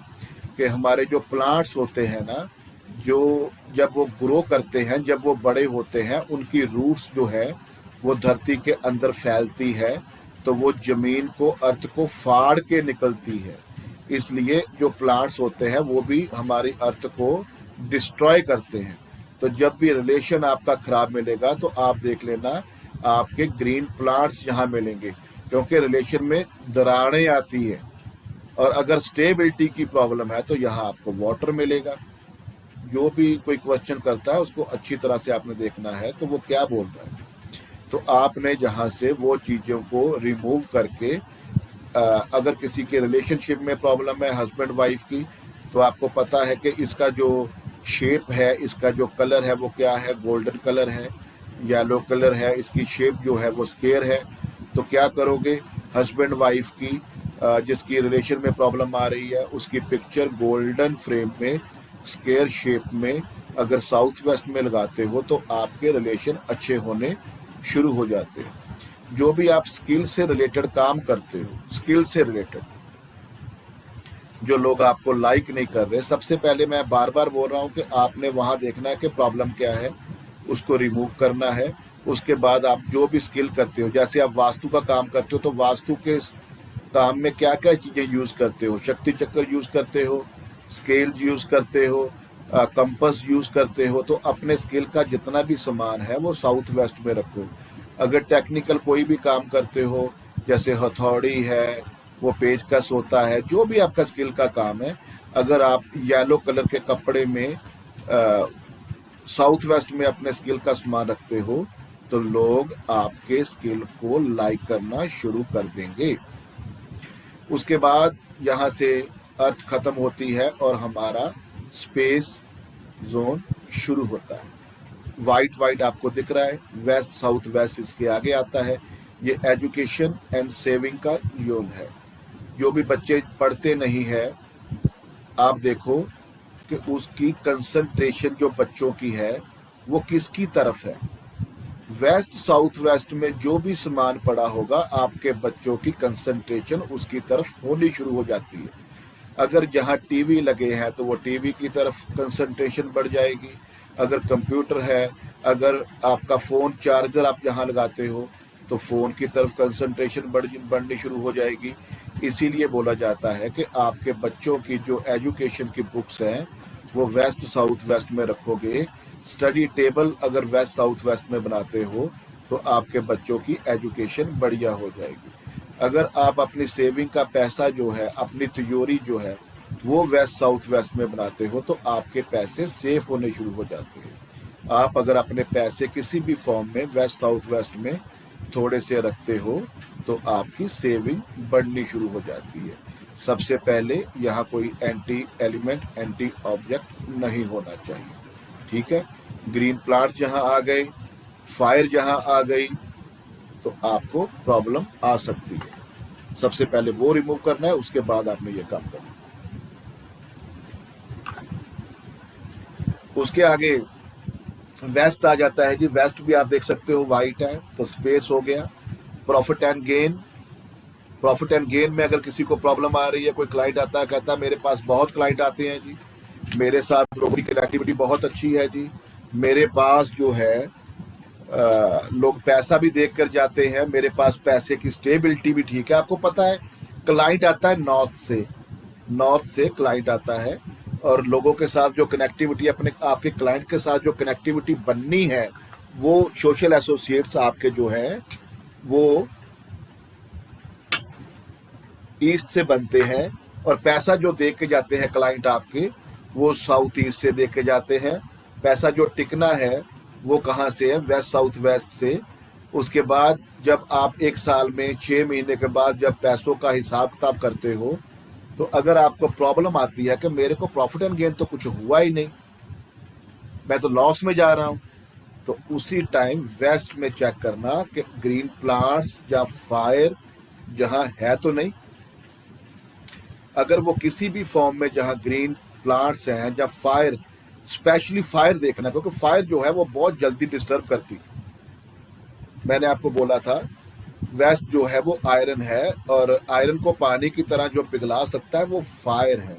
कि हमारे जो प्लांट्स होते हैं ना, जो जब वो ग्रो करते हैं, जब वो बड़े होते हैं, उनकी रूट्स जो है वो धरती के अंदर फैलती है, तो वो जमीन को, अर्थ को फाड़ के निकलती है। इसलिए जो प्लांट्स होते हैं वो भी हमारी अर्थ को डिस्ट्रॉय करते हैं। तो जब भी रिलेशन आपका खराब मिलेगा तो आप देख लेना आपके ग्रीन प्लांट्स यहाँ मिलेंगे, क्योंकि रिलेशन में दरारें आती है। और अगर स्टेबिलिटी की प्रॉब्लम है तो यहाँ आपको वाटर मिलेगा। जो भी कोई क्वेश्चन करता है उसको अच्छी तरह से आपने देखना है तो वो क्या बोल रहा है। तो आपने जहाँ से वो चीज़ों को रिमूव करके अगर किसी के रिलेशनशिप में प्रॉब्लम है हस्बैंड वाइफ की, तो आपको पता है कि इसका जो शेप है, इसका जो कलर है वो क्या है, गोल्डन कलर है, येलो कलर है, इसकी शेप जो है वो स्क्वायर है। तो क्या करोगे, हस्बैंड वाइफ की जिसकी रिलेशन में प्रॉब्लम आ रही है उसकी पिक्चर गोल्डन फ्रेम में स्क्वायर शेप में अगर साउथ वेस्ट में लगाते हो तो आपके रिलेशन अच्छे होने शुरू हो जाते हैं। जो भी आप स्किल से रिलेटेड काम करते हो, स्किल से रिलेटेड जो लोग आपको लाइक नहीं कर रहे, सबसे पहले मैं बार बार बोल रहा हूँ कि आपने वहाँ देखना है कि प्रॉब्लम क्या है, उसको रिमूव करना है। उसके बाद आप जो भी स्किल करते हो, जैसे आप वास्तु का काम करते हो तो वास्तु के काम में क्या क्या चीज़ें यूज़ करते हो, शक्ति चक्र यूज़ करते हो, स्केल यूज़ करते हो, कंपस यूज़ करते हो। तो अपने स्किल का जितना भी सामान है वो साउथ वेस्ट में रखो। अगर टेक्निकल कोई भी काम करते हो, जैसे हथौड़ी है, वो पेचकस होता है, जो भी आपका स्किल का काम है, अगर आप येलो कलर के कपड़े में साउथ वेस्ट में अपने स्किल का सामान रखते हो तो लोग आपके स्किल को लाइक करना शुरू कर देंगे। उसके बाद यहाँ से अर्थ खत्म होती है और हमारा स्पेस जोन शुरू होता है। वाइट वाइट आपको दिख रहा है, वेस्ट साउथ वेस्ट इसके आगे आता है। ये एजुकेशन एंड सेविंग का जोन है। जो भी बच्चे पढ़ते नहीं है, आप देखो कि उसकी कंसंट्रेशन जो बच्चों की है वो किसकी तरफ है। वेस्ट साउथ वेस्ट में जो भी सामान पड़ा होगा आपके बच्चों की कंसंट्रेशन उसकी तरफ होनी शुरू हो जाती है। अगर जहाँ टीवी लगे हैं तो वो टीवी की तरफ कंसंट्रेशन बढ़ जाएगी। अगर कंप्यूटर है, अगर आपका फ़ोन चार्जर आप जहाँ लगाते हो तो फ़ोन की तरफ कंसंट्रेशन बढ़नी शुरू हो जाएगी। इसीलिए बोला जाता है कि आपके बच्चों की जो एजुकेशन की बुक्स हैं वो वेस्ट साउथ वेस्ट में रखोगे। स्टडी टेबल अगर वेस्ट साउथ वेस्ट में बनाते हो तो आपके बच्चों की एजुकेशन बढ़िया हो जाएगी। अगर आप अपनी सेविंग का पैसा जो है, अपनी तिजोरी जो है वो वेस्ट साउथ वेस्ट में बनाते हो तो आपके पैसे सेफ होने शुरू हो जाते हैं। आप अगर अपने पैसे किसी भी फॉर्म में वेस्ट साउथ वेस्ट में थोड़े से रखते हो तो आपकी सेविंग बढ़नी शुरू हो जाती है। सबसे पहले यहाँ कोई एंटी एलिमेंट, एंटी ऑब्जेक्ट नहीं होना चाहिए, ठीक है। ग्रीन प्लांट्स जहाँ आ गए, फायर जहाँ आ गई तो आपको प्रॉब्लम आ सकती है। सबसे पहले वो रिमूव करना है, उसके बाद आपने ये काम करना है। उसके आगे वेस्ट आ जाता है जी। वेस्ट भी आप देख सकते हो वाइट है तो स्पेस हो गया। Profit and gain, profit and gain में अगर किसी को प्रॉब्लम आ रही है, कोई क्लाइंट आता है कहता है मेरे पास बहुत क्लाइंट आते हैं जी, मेरे साथ लोगों की कनेक्टिविटी बहुत अच्छी है जी, मेरे पास जो है लोग पैसा भी देख कर जाते हैं, मेरे पास पैसे की स्टेबिलिटी भी ठीक है। आपको पता है क्लाइंट आता है नॉर्थ से क्लाइंट आता है और लोगों के साथ जो कनेक्टिविटी अपने आपके क्लाइंट के साथ जो कनेक्टिविटी बननी है वो सोशल एसोसिएट्स आपके जो हैं वो ईस्ट से बनते हैं और पैसा जो दे के जाते हैं क्लाइंट आपके वो साउथ ईस्ट से दे के जाते हैं। पैसा जो टिकना है वो कहाँ से है, वेस्ट साउथ वेस्ट से। उसके बाद जब आप एक साल में 6 महीने के बाद जब पैसों का हिसाब किताब करते हो तो अगर आपको प्रॉब्लम आती है कि मेरे को प्रॉफिट एंड गेन तो कुछ हुआ ही नहीं, मैं तो लॉस में जा रहा हूँ, तो उसी टाइम वेस्ट में चेक करना कि ग्रीन प्लांट्स या फायर जहाँ है तो नहीं। अगर वो किसी भी फॉर्म में जहाँ ग्रीन प्लांट्स हैं या फायर, स्पेशली फायर देखना, क्योंकि फायर जो है वो बहुत जल्दी डिस्टर्ब करती। मैंने आपको बोला था वेस्ट जो है वो आयरन है और आयरन को पानी की तरह जो पिघला सकता है वो फायर है।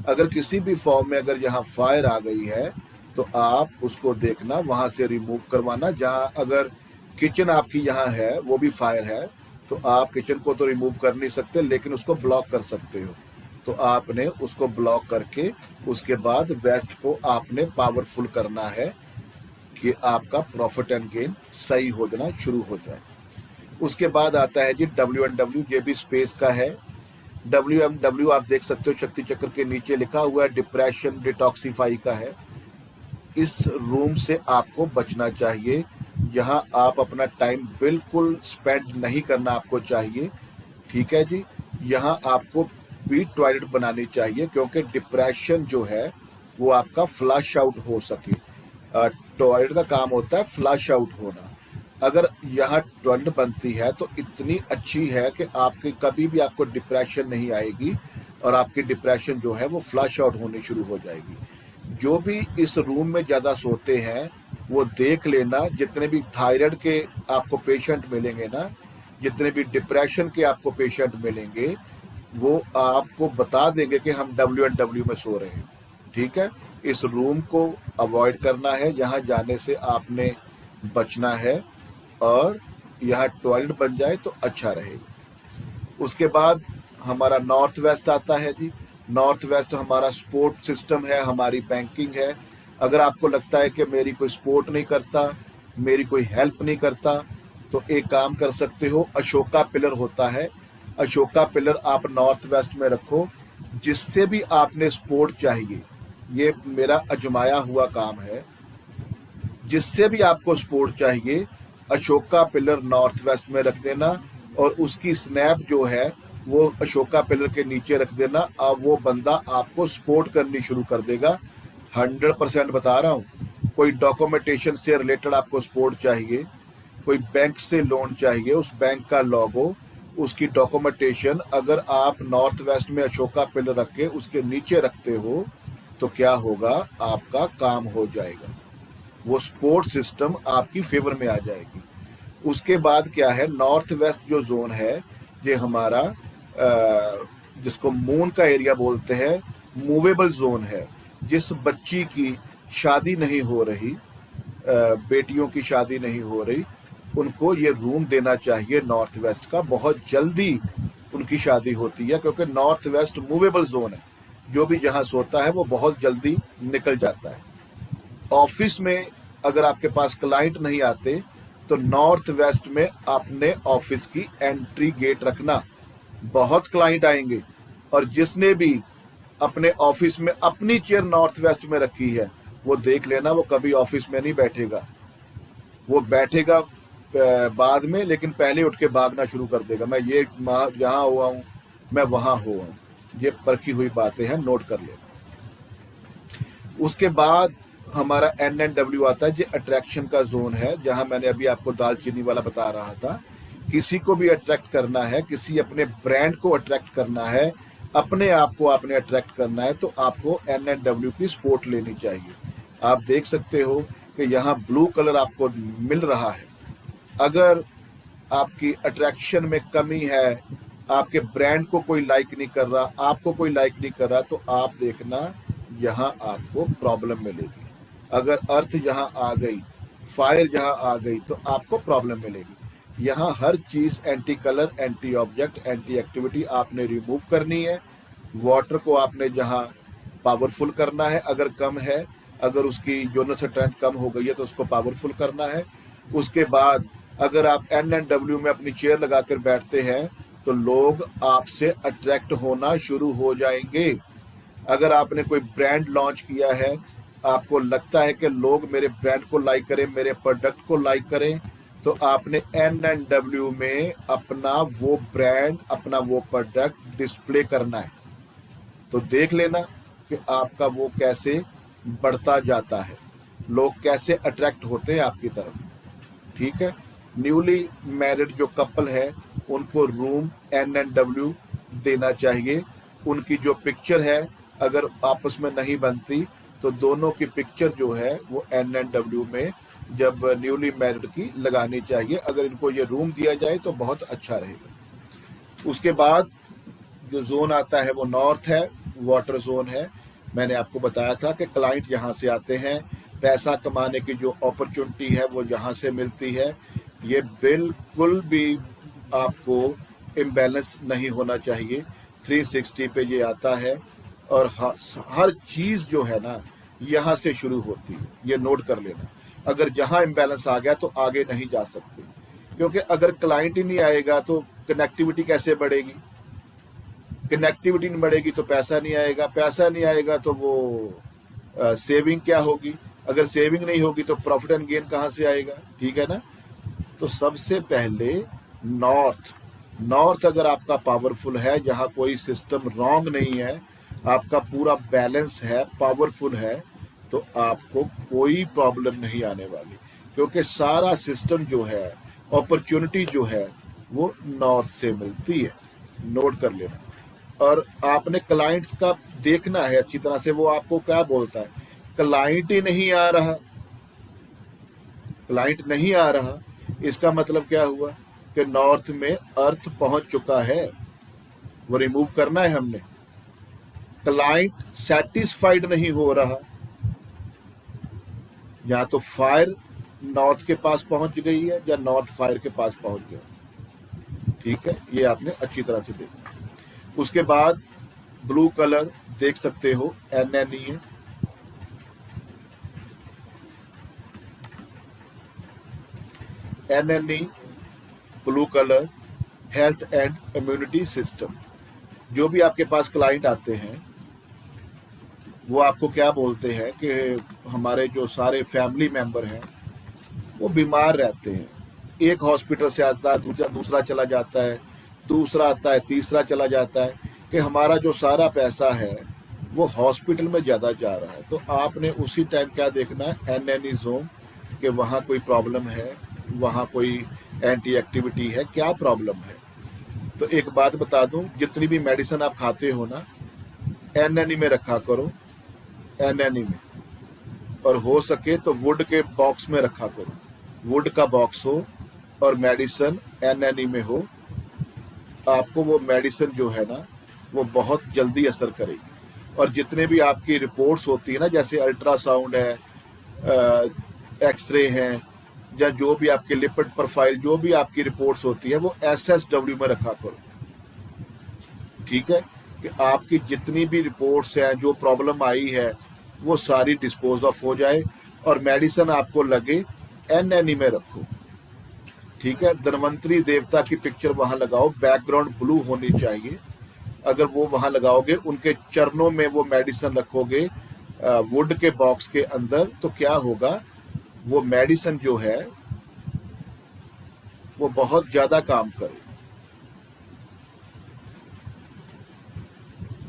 अगर किसी भी फॉर्म में अगर यहाँ फायर आ गई है तो आप उसको देखना, वहाँ से रिमूव करवाना। जहाँ अगर किचन आपकी यहाँ है वो भी फायर है तो आप किचन को तो रिमूव कर नहीं सकते लेकिन उसको ब्लॉक कर सकते हो। तो आपने उसको ब्लॉक करके उसके बाद वेस्ट को आपने पावरफुल करना है कि आपका प्रॉफिट एंड गेन सही हो जाना शुरू हो जाए। उसके बाद आता है जी WNW, ये भी स्पेस का है। WMW आप देख सकते हो शक्ति चक्र के नीचे लिखा हुआ है, डिप्रेशन डिटॉक्सीफाई का है। इस रूम से आपको बचना चाहिए, यहाँ आप अपना टाइम बिल्कुल स्पेंड नहीं करना आपको चाहिए, ठीक है जी। यहाँ आपको भी टॉयलेट बनानी चाहिए क्योंकि डिप्रेशन जो है वो आपका फ्लश आउट हो सके। टॉयलेट का काम होता है फ्लश आउट होना। अगर यहाँ टॉयलेट बनती है तो इतनी अच्छी है कि आपके कभी भी आपको डिप्रेशन नहीं आएगी और आपकी डिप्रेशन जो है वो फ्लश आउट होनी शुरू हो जाएगी। जो भी इस रूम में ज़्यादा सोते हैं वो देख लेना, जितने भी थायराइड के आपको पेशेंट मिलेंगे ना, जितने भी डिप्रेशन के आपको पेशेंट मिलेंगे, वो आपको बता देंगे कि हम WNW में सो रहे हैं, ठीक है। इस रूम को अवॉइड करना है, यहाँ जाने से आपने बचना है और यहाँ टॉयलेट बन जाए तो अच्छा रहेगा। उसके बाद हमारा नॉर्थ वेस्ट आता है जी। नॉर्थ वेस्ट हमारा सपोर्ट सिस्टम है, हमारी बैंकिंग है। अगर आपको लगता है कि मेरी कोई सपोर्ट नहीं करता, मेरी कोई हेल्प नहीं करता, तो एक काम कर सकते हो, अशोका पिलर होता है, अशोका पिलर आप नॉर्थ वेस्ट में रखो। जिससे भी आपने सपोर्ट चाहिए, ये मेरा अजमाया हुआ काम है, जिससे भी आपको सपोर्ट चाहिए अशोका पिलर नॉर्थ वेस्ट में रख देना और उसकी स्नैप जो है वो अशोका पिलर के नीचे रख देना। अब वो बंदा आपको सपोर्ट करनी शुरू कर देगा। 100% बता रहा हूँ। कोई डॉक्यूमेंटेशन से रिलेटेड आपको सपोर्ट चाहिए, कोई बैंक से लोन चाहिए, उस बैंक का लोगो, उसकी डॉक्यूमेंटेशन अगर आप नॉर्थ वेस्ट में अशोका पिलर रख के उसके नीचे रखते हो तो क्या होगा, आपका काम हो जाएगा, वो सपोर्ट सिस्टम आपकी फेवर में आ जाएगी। उसके बाद क्या है, नॉर्थ वेस्ट जो जोन है ये हमारा जिसको मून का एरिया बोलते हैं, मूवेबल जोन है। जिस बच्ची की शादी नहीं हो रही, बेटियों की शादी नहीं हो रही, उनको ये रूम देना चाहिए नॉर्थ वेस्ट का। बहुत जल्दी उनकी शादी होती है क्योंकि नॉर्थ वेस्ट मूवेबल जोन है, जो भी जहाँ सोता है वो बहुत जल्दी निकल जाता है। ऑफिस में अगर आपके पास क्लाइंट नहीं आते तो नॉर्थ वेस्ट में अपने ऑफिस की एंट्री गेट रखना, बहुत क्लाइंट आएंगे। और जिसने भी अपने ऑफिस में अपनी चेयर नॉर्थ वेस्ट में रखी है वो देख लेना, वो कभी ऑफिस में नहीं बैठेगा, वो बैठेगा बाद में, लेकिन पहले उठ के भागना शुरू कर देगा, मैं ये यहाँ हुआ हूँ, मैं वहाँ हुआ हूँ। ये परखी हुई बातें हैं, नोट कर लेना। उसके बाद हमारा NNW आता है, जो अट्रैक्शन का जोन है, जहां मैंने अभी आपको दालचीनी वाला बता रहा था। किसी को भी अट्रैक्ट करना है, किसी अपने ब्रांड को अट्रैक्ट करना है, अपने आप को आपने अट्रैक्ट करना है, तो आपको NNW की सपोर्ट लेनी चाहिए। आप देख सकते हो कि यहाँ ब्लू कलर आपको मिल रहा है। अगर आपकी अट्रैक्शन में कमी है, आपके ब्रांड को कोई लाइक नहीं कर रहा, आपको कोई लाइक नहीं कर रहा, तो आप देखना यहाँ आपको प्रॉब्लम मिलेगी। अगर अर्थ यहाँ आ गई, फायर जहाँ आ गई, तो आपको प्रॉब्लम मिलेगी। यहाँ हर चीज anti colour, anti object, anti activity आपने रिमूव करनी है। वाटर को आपने जहाँ पावरफुल करना है, अगर कम है, अगर उसकी जोनल स्ट्रेंथ कम हो गई है तो उसको पावरफुल करना है। उसके बाद अगर आप NNW में अपनी चेयर लगाकर बैठते हैं तो लोग आपसे अट्रैक्ट होना शुरू हो जाएंगे। अगर आपने कोई ब्रांड लॉन्च किया है, आपको लगता है कि लोग मेरे ब्रांड को लाइक करें, मेरे प्रोडक्ट को लाइक करें, तो आपने NNW में अपना वो ब्रांड, अपना वो प्रोडक्ट डिस्प्ले करना है। तो देख लेना कि आपका वो कैसे बढ़ता जाता है, लोग कैसे अट्रैक्ट होते हैं आपकी तरफ, ठीक है। न्यूली मैरिड जो कपल है उनको रूम NNW देना चाहिए। उनकी जो पिक्चर है अगर आपस में नहीं बनती तो दोनों की पिक्चर जो है वो NNW में जब न्यूली मैरिड की लगानी चाहिए। अगर इनको ये रूम दिया जाए तो बहुत अच्छा रहेगा। उसके बाद जो जोन आता है वो नॉर्थ है, वाटर जोन है। मैंने आपको बताया था कि क्लाइंट यहाँ से आते हैं, पैसा कमाने की जो अपॉर्चुनिटी है वो यहाँ से मिलती है। ये बिल्कुल भी आपको इम्बैलेंस नहीं होना चाहिए। 360 पे ये आता है और हर चीज जो है ना यहाँ से शुरू होती है, ये नोट कर लेना। अगर जहाँ इम्बैलेंस आ गया तो आगे नहीं जा सकते, क्योंकि अगर क्लाइंट ही नहीं आएगा तो कनेक्टिविटी कैसे बढ़ेगी, कनेक्टिविटी नहीं बढ़ेगी तो पैसा नहीं आएगा, पैसा नहीं आएगा तो वो सेविंग क्या होगी, अगर सेविंग नहीं होगी तो प्रॉफिट एंड गेन कहाँ से आएगा, ठीक है ना। तो सबसे पहले नॉर्थ अगर आपका पावरफुल है, जहाँ कोई सिस्टम रॉन्ग नहीं है, आपका पूरा बैलेंस है, पावरफुल है, तो आपको कोई प्रॉब्लम नहीं आने वाली, क्योंकि सारा सिस्टम जो है, अपॉर्चुनिटी जो है वो नॉर्थ से मिलती है। नोट कर लेना। और आपने क्लाइंट्स का देखना है अच्छी तरह से, वो आपको क्या बोलता है, क्लाइंट ही नहीं आ रहा, क्लाइंट नहीं आ रहा, इसका मतलब क्या हुआ कि नॉर्थ में अर्थ पहुंच चुका है, वो रिमूव करना है हमने। क्लाइंट सेटिस्फाइड नहीं हो रहा, या तो फायर नॉर्थ के पास पहुंच गई है या नॉर्थ फायर के पास पहुंच गया, ठीक है, ये आपने अच्छी तरह से देखना। उसके बाद ब्लू कलर देख सकते हो, NNE है, NNE blue colour health and immunity system. जो भी आपके पास क्लाइंट आते हैं वो आपको क्या बोलते हैं कि हमारे जो सारे फैमिली मेंबर हैं वो बीमार रहते हैं, एक हॉस्पिटल से आता है, दूसरा चला जाता है, दूसरा आता है, तीसरा चला जाता है, कि हमारा जो सारा पैसा है वो हॉस्पिटल में ज़्यादा जा रहा है। तो आपने उसी टाइम क्या देखना है, NNE जोन, कि वहाँ कोई प्रॉब्लम है, वहाँ कोई एंटी एक्टिविटी है, क्या प्रॉब्लम है। तो एक बात बता दूं, जितनी भी मेडिसिन आप खाते हो ना, NNE में रखा करो, NNE में, और हो सके तो वुड के बॉक्स में रखा करो, वुड का बॉक्स हो और मेडिसिन NNE में हो, आपको वो मेडिसिन जो है ना वो बहुत जल्दी असर करेगी। और जितने भी आपकी रिपोर्ट्स होती है ना, जैसे अल्ट्रासाउंड है, एक्सरे हैं, या जो भी आपके लिपिड प्रोफाइल, जो भी आपकी रिपोर्ट्स होती है, वो SSW में रखा करो, ठीक है, कि आपकी जितनी भी रिपोर्ट्स हैं, जो प्रॉब्लम आई है, वो सारी डिस्पोज ऑफ हो जाए, और मेडिसिन आपको लगे NNE में रखो, ठीक है। धन्वंतरी देवता की पिक्चर वहां लगाओ, बैकग्राउंड ब्लू होनी चाहिए, अगर वो वहां लगाओगे, उनके चरणों में वो मेडिसिन रखोगे वुड के बॉक्स के अंदर, तो क्या होगा, वो मेडिसिन जो है वो बहुत ज्यादा काम करे।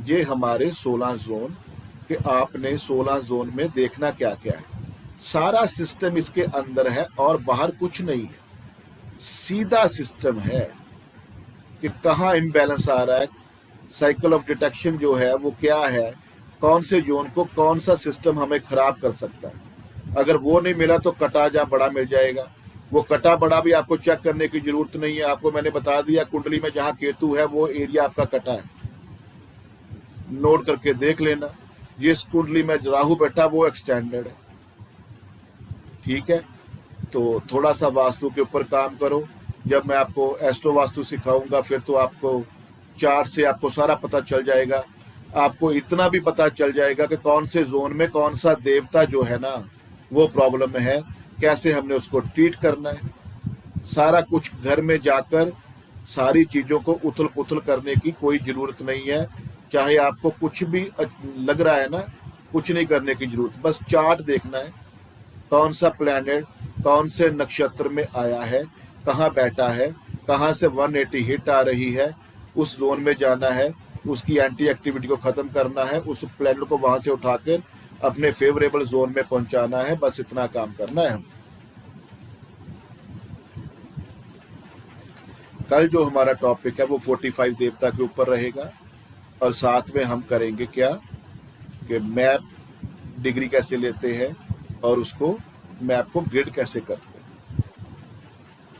ये हमारे 16 जोन, कि आपने 16 जोन में देखना क्या क्या है, सारा सिस्टम इसके अंदर है और बाहर कुछ नहीं है, सीधा सिस्टम है कि कहाँ इम्बैलेंस आ रहा है, साइकिल ऑफ डिटेक्शन जो है वो क्या है, कौन से जोन को कौन सा सिस्टम हमें खराब कर सकता है। अगर वो नहीं मिला तो कटा जा बड़ा मिल जाएगा, वो कटा बड़ा भी आपको चेक करने की जरूरत नहीं है, आपको मैंने बता दिया कुंडली में जहाँ केतु है वो एरिया आपका कटा है, नोट करके देख लेना। जिस कुंडली में राहु बैठा वो एक्सटेंडेड है, ठीक है। तो थोड़ा सा वास्तु के ऊपर काम करो, जब मैं आपको एस्ट्रो वास्तु सिखाऊंगा फिर तो आपको चार्ट से आपको सारा पता चल जाएगा, आपको इतना भी पता चल जाएगा कि कौन से जोन में कौन सा देवता जो है ना वो प्रॉब्लम में है, कैसे हमने उसको ट्रीट करना है। सारा कुछ घर में जाकर सारी चीज़ों को उथल पुथल करने की कोई ज़रूरत नहीं है, चाहे आपको कुछ भी लग रहा है ना, कुछ नहीं करने की ज़रूरत, बस चार्ट देखना है, कौन सा प्लैनेट कौन से नक्षत्र में आया है, कहाँ बैठा है, कहाँ से 180 हिट आ रही है, उस जोन में जाना है, उसकी एंटी एक्टिविटी को ख़त्म करना है, उस प्लैनेट को वहाँ से उठाकर अपने फेवरेबल जोन में पहुँचाना है, बस इतना काम करना है। हम कल जो हमारा टॉपिक है वो 45 देवता के ऊपर रहेगा, और साथ में हम करेंगे क्या कि मैप डिग्री कैसे लेते हैं और उसको मैप को ग्रिड कैसे करते हैं,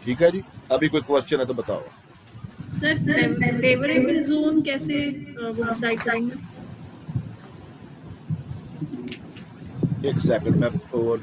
ठीक है जी। अभी कोई क्वेश्चन है तो बताओ सर। फेवरेबल जोन कैसे वो डिसाइड करेंगे? एक सेकंड में और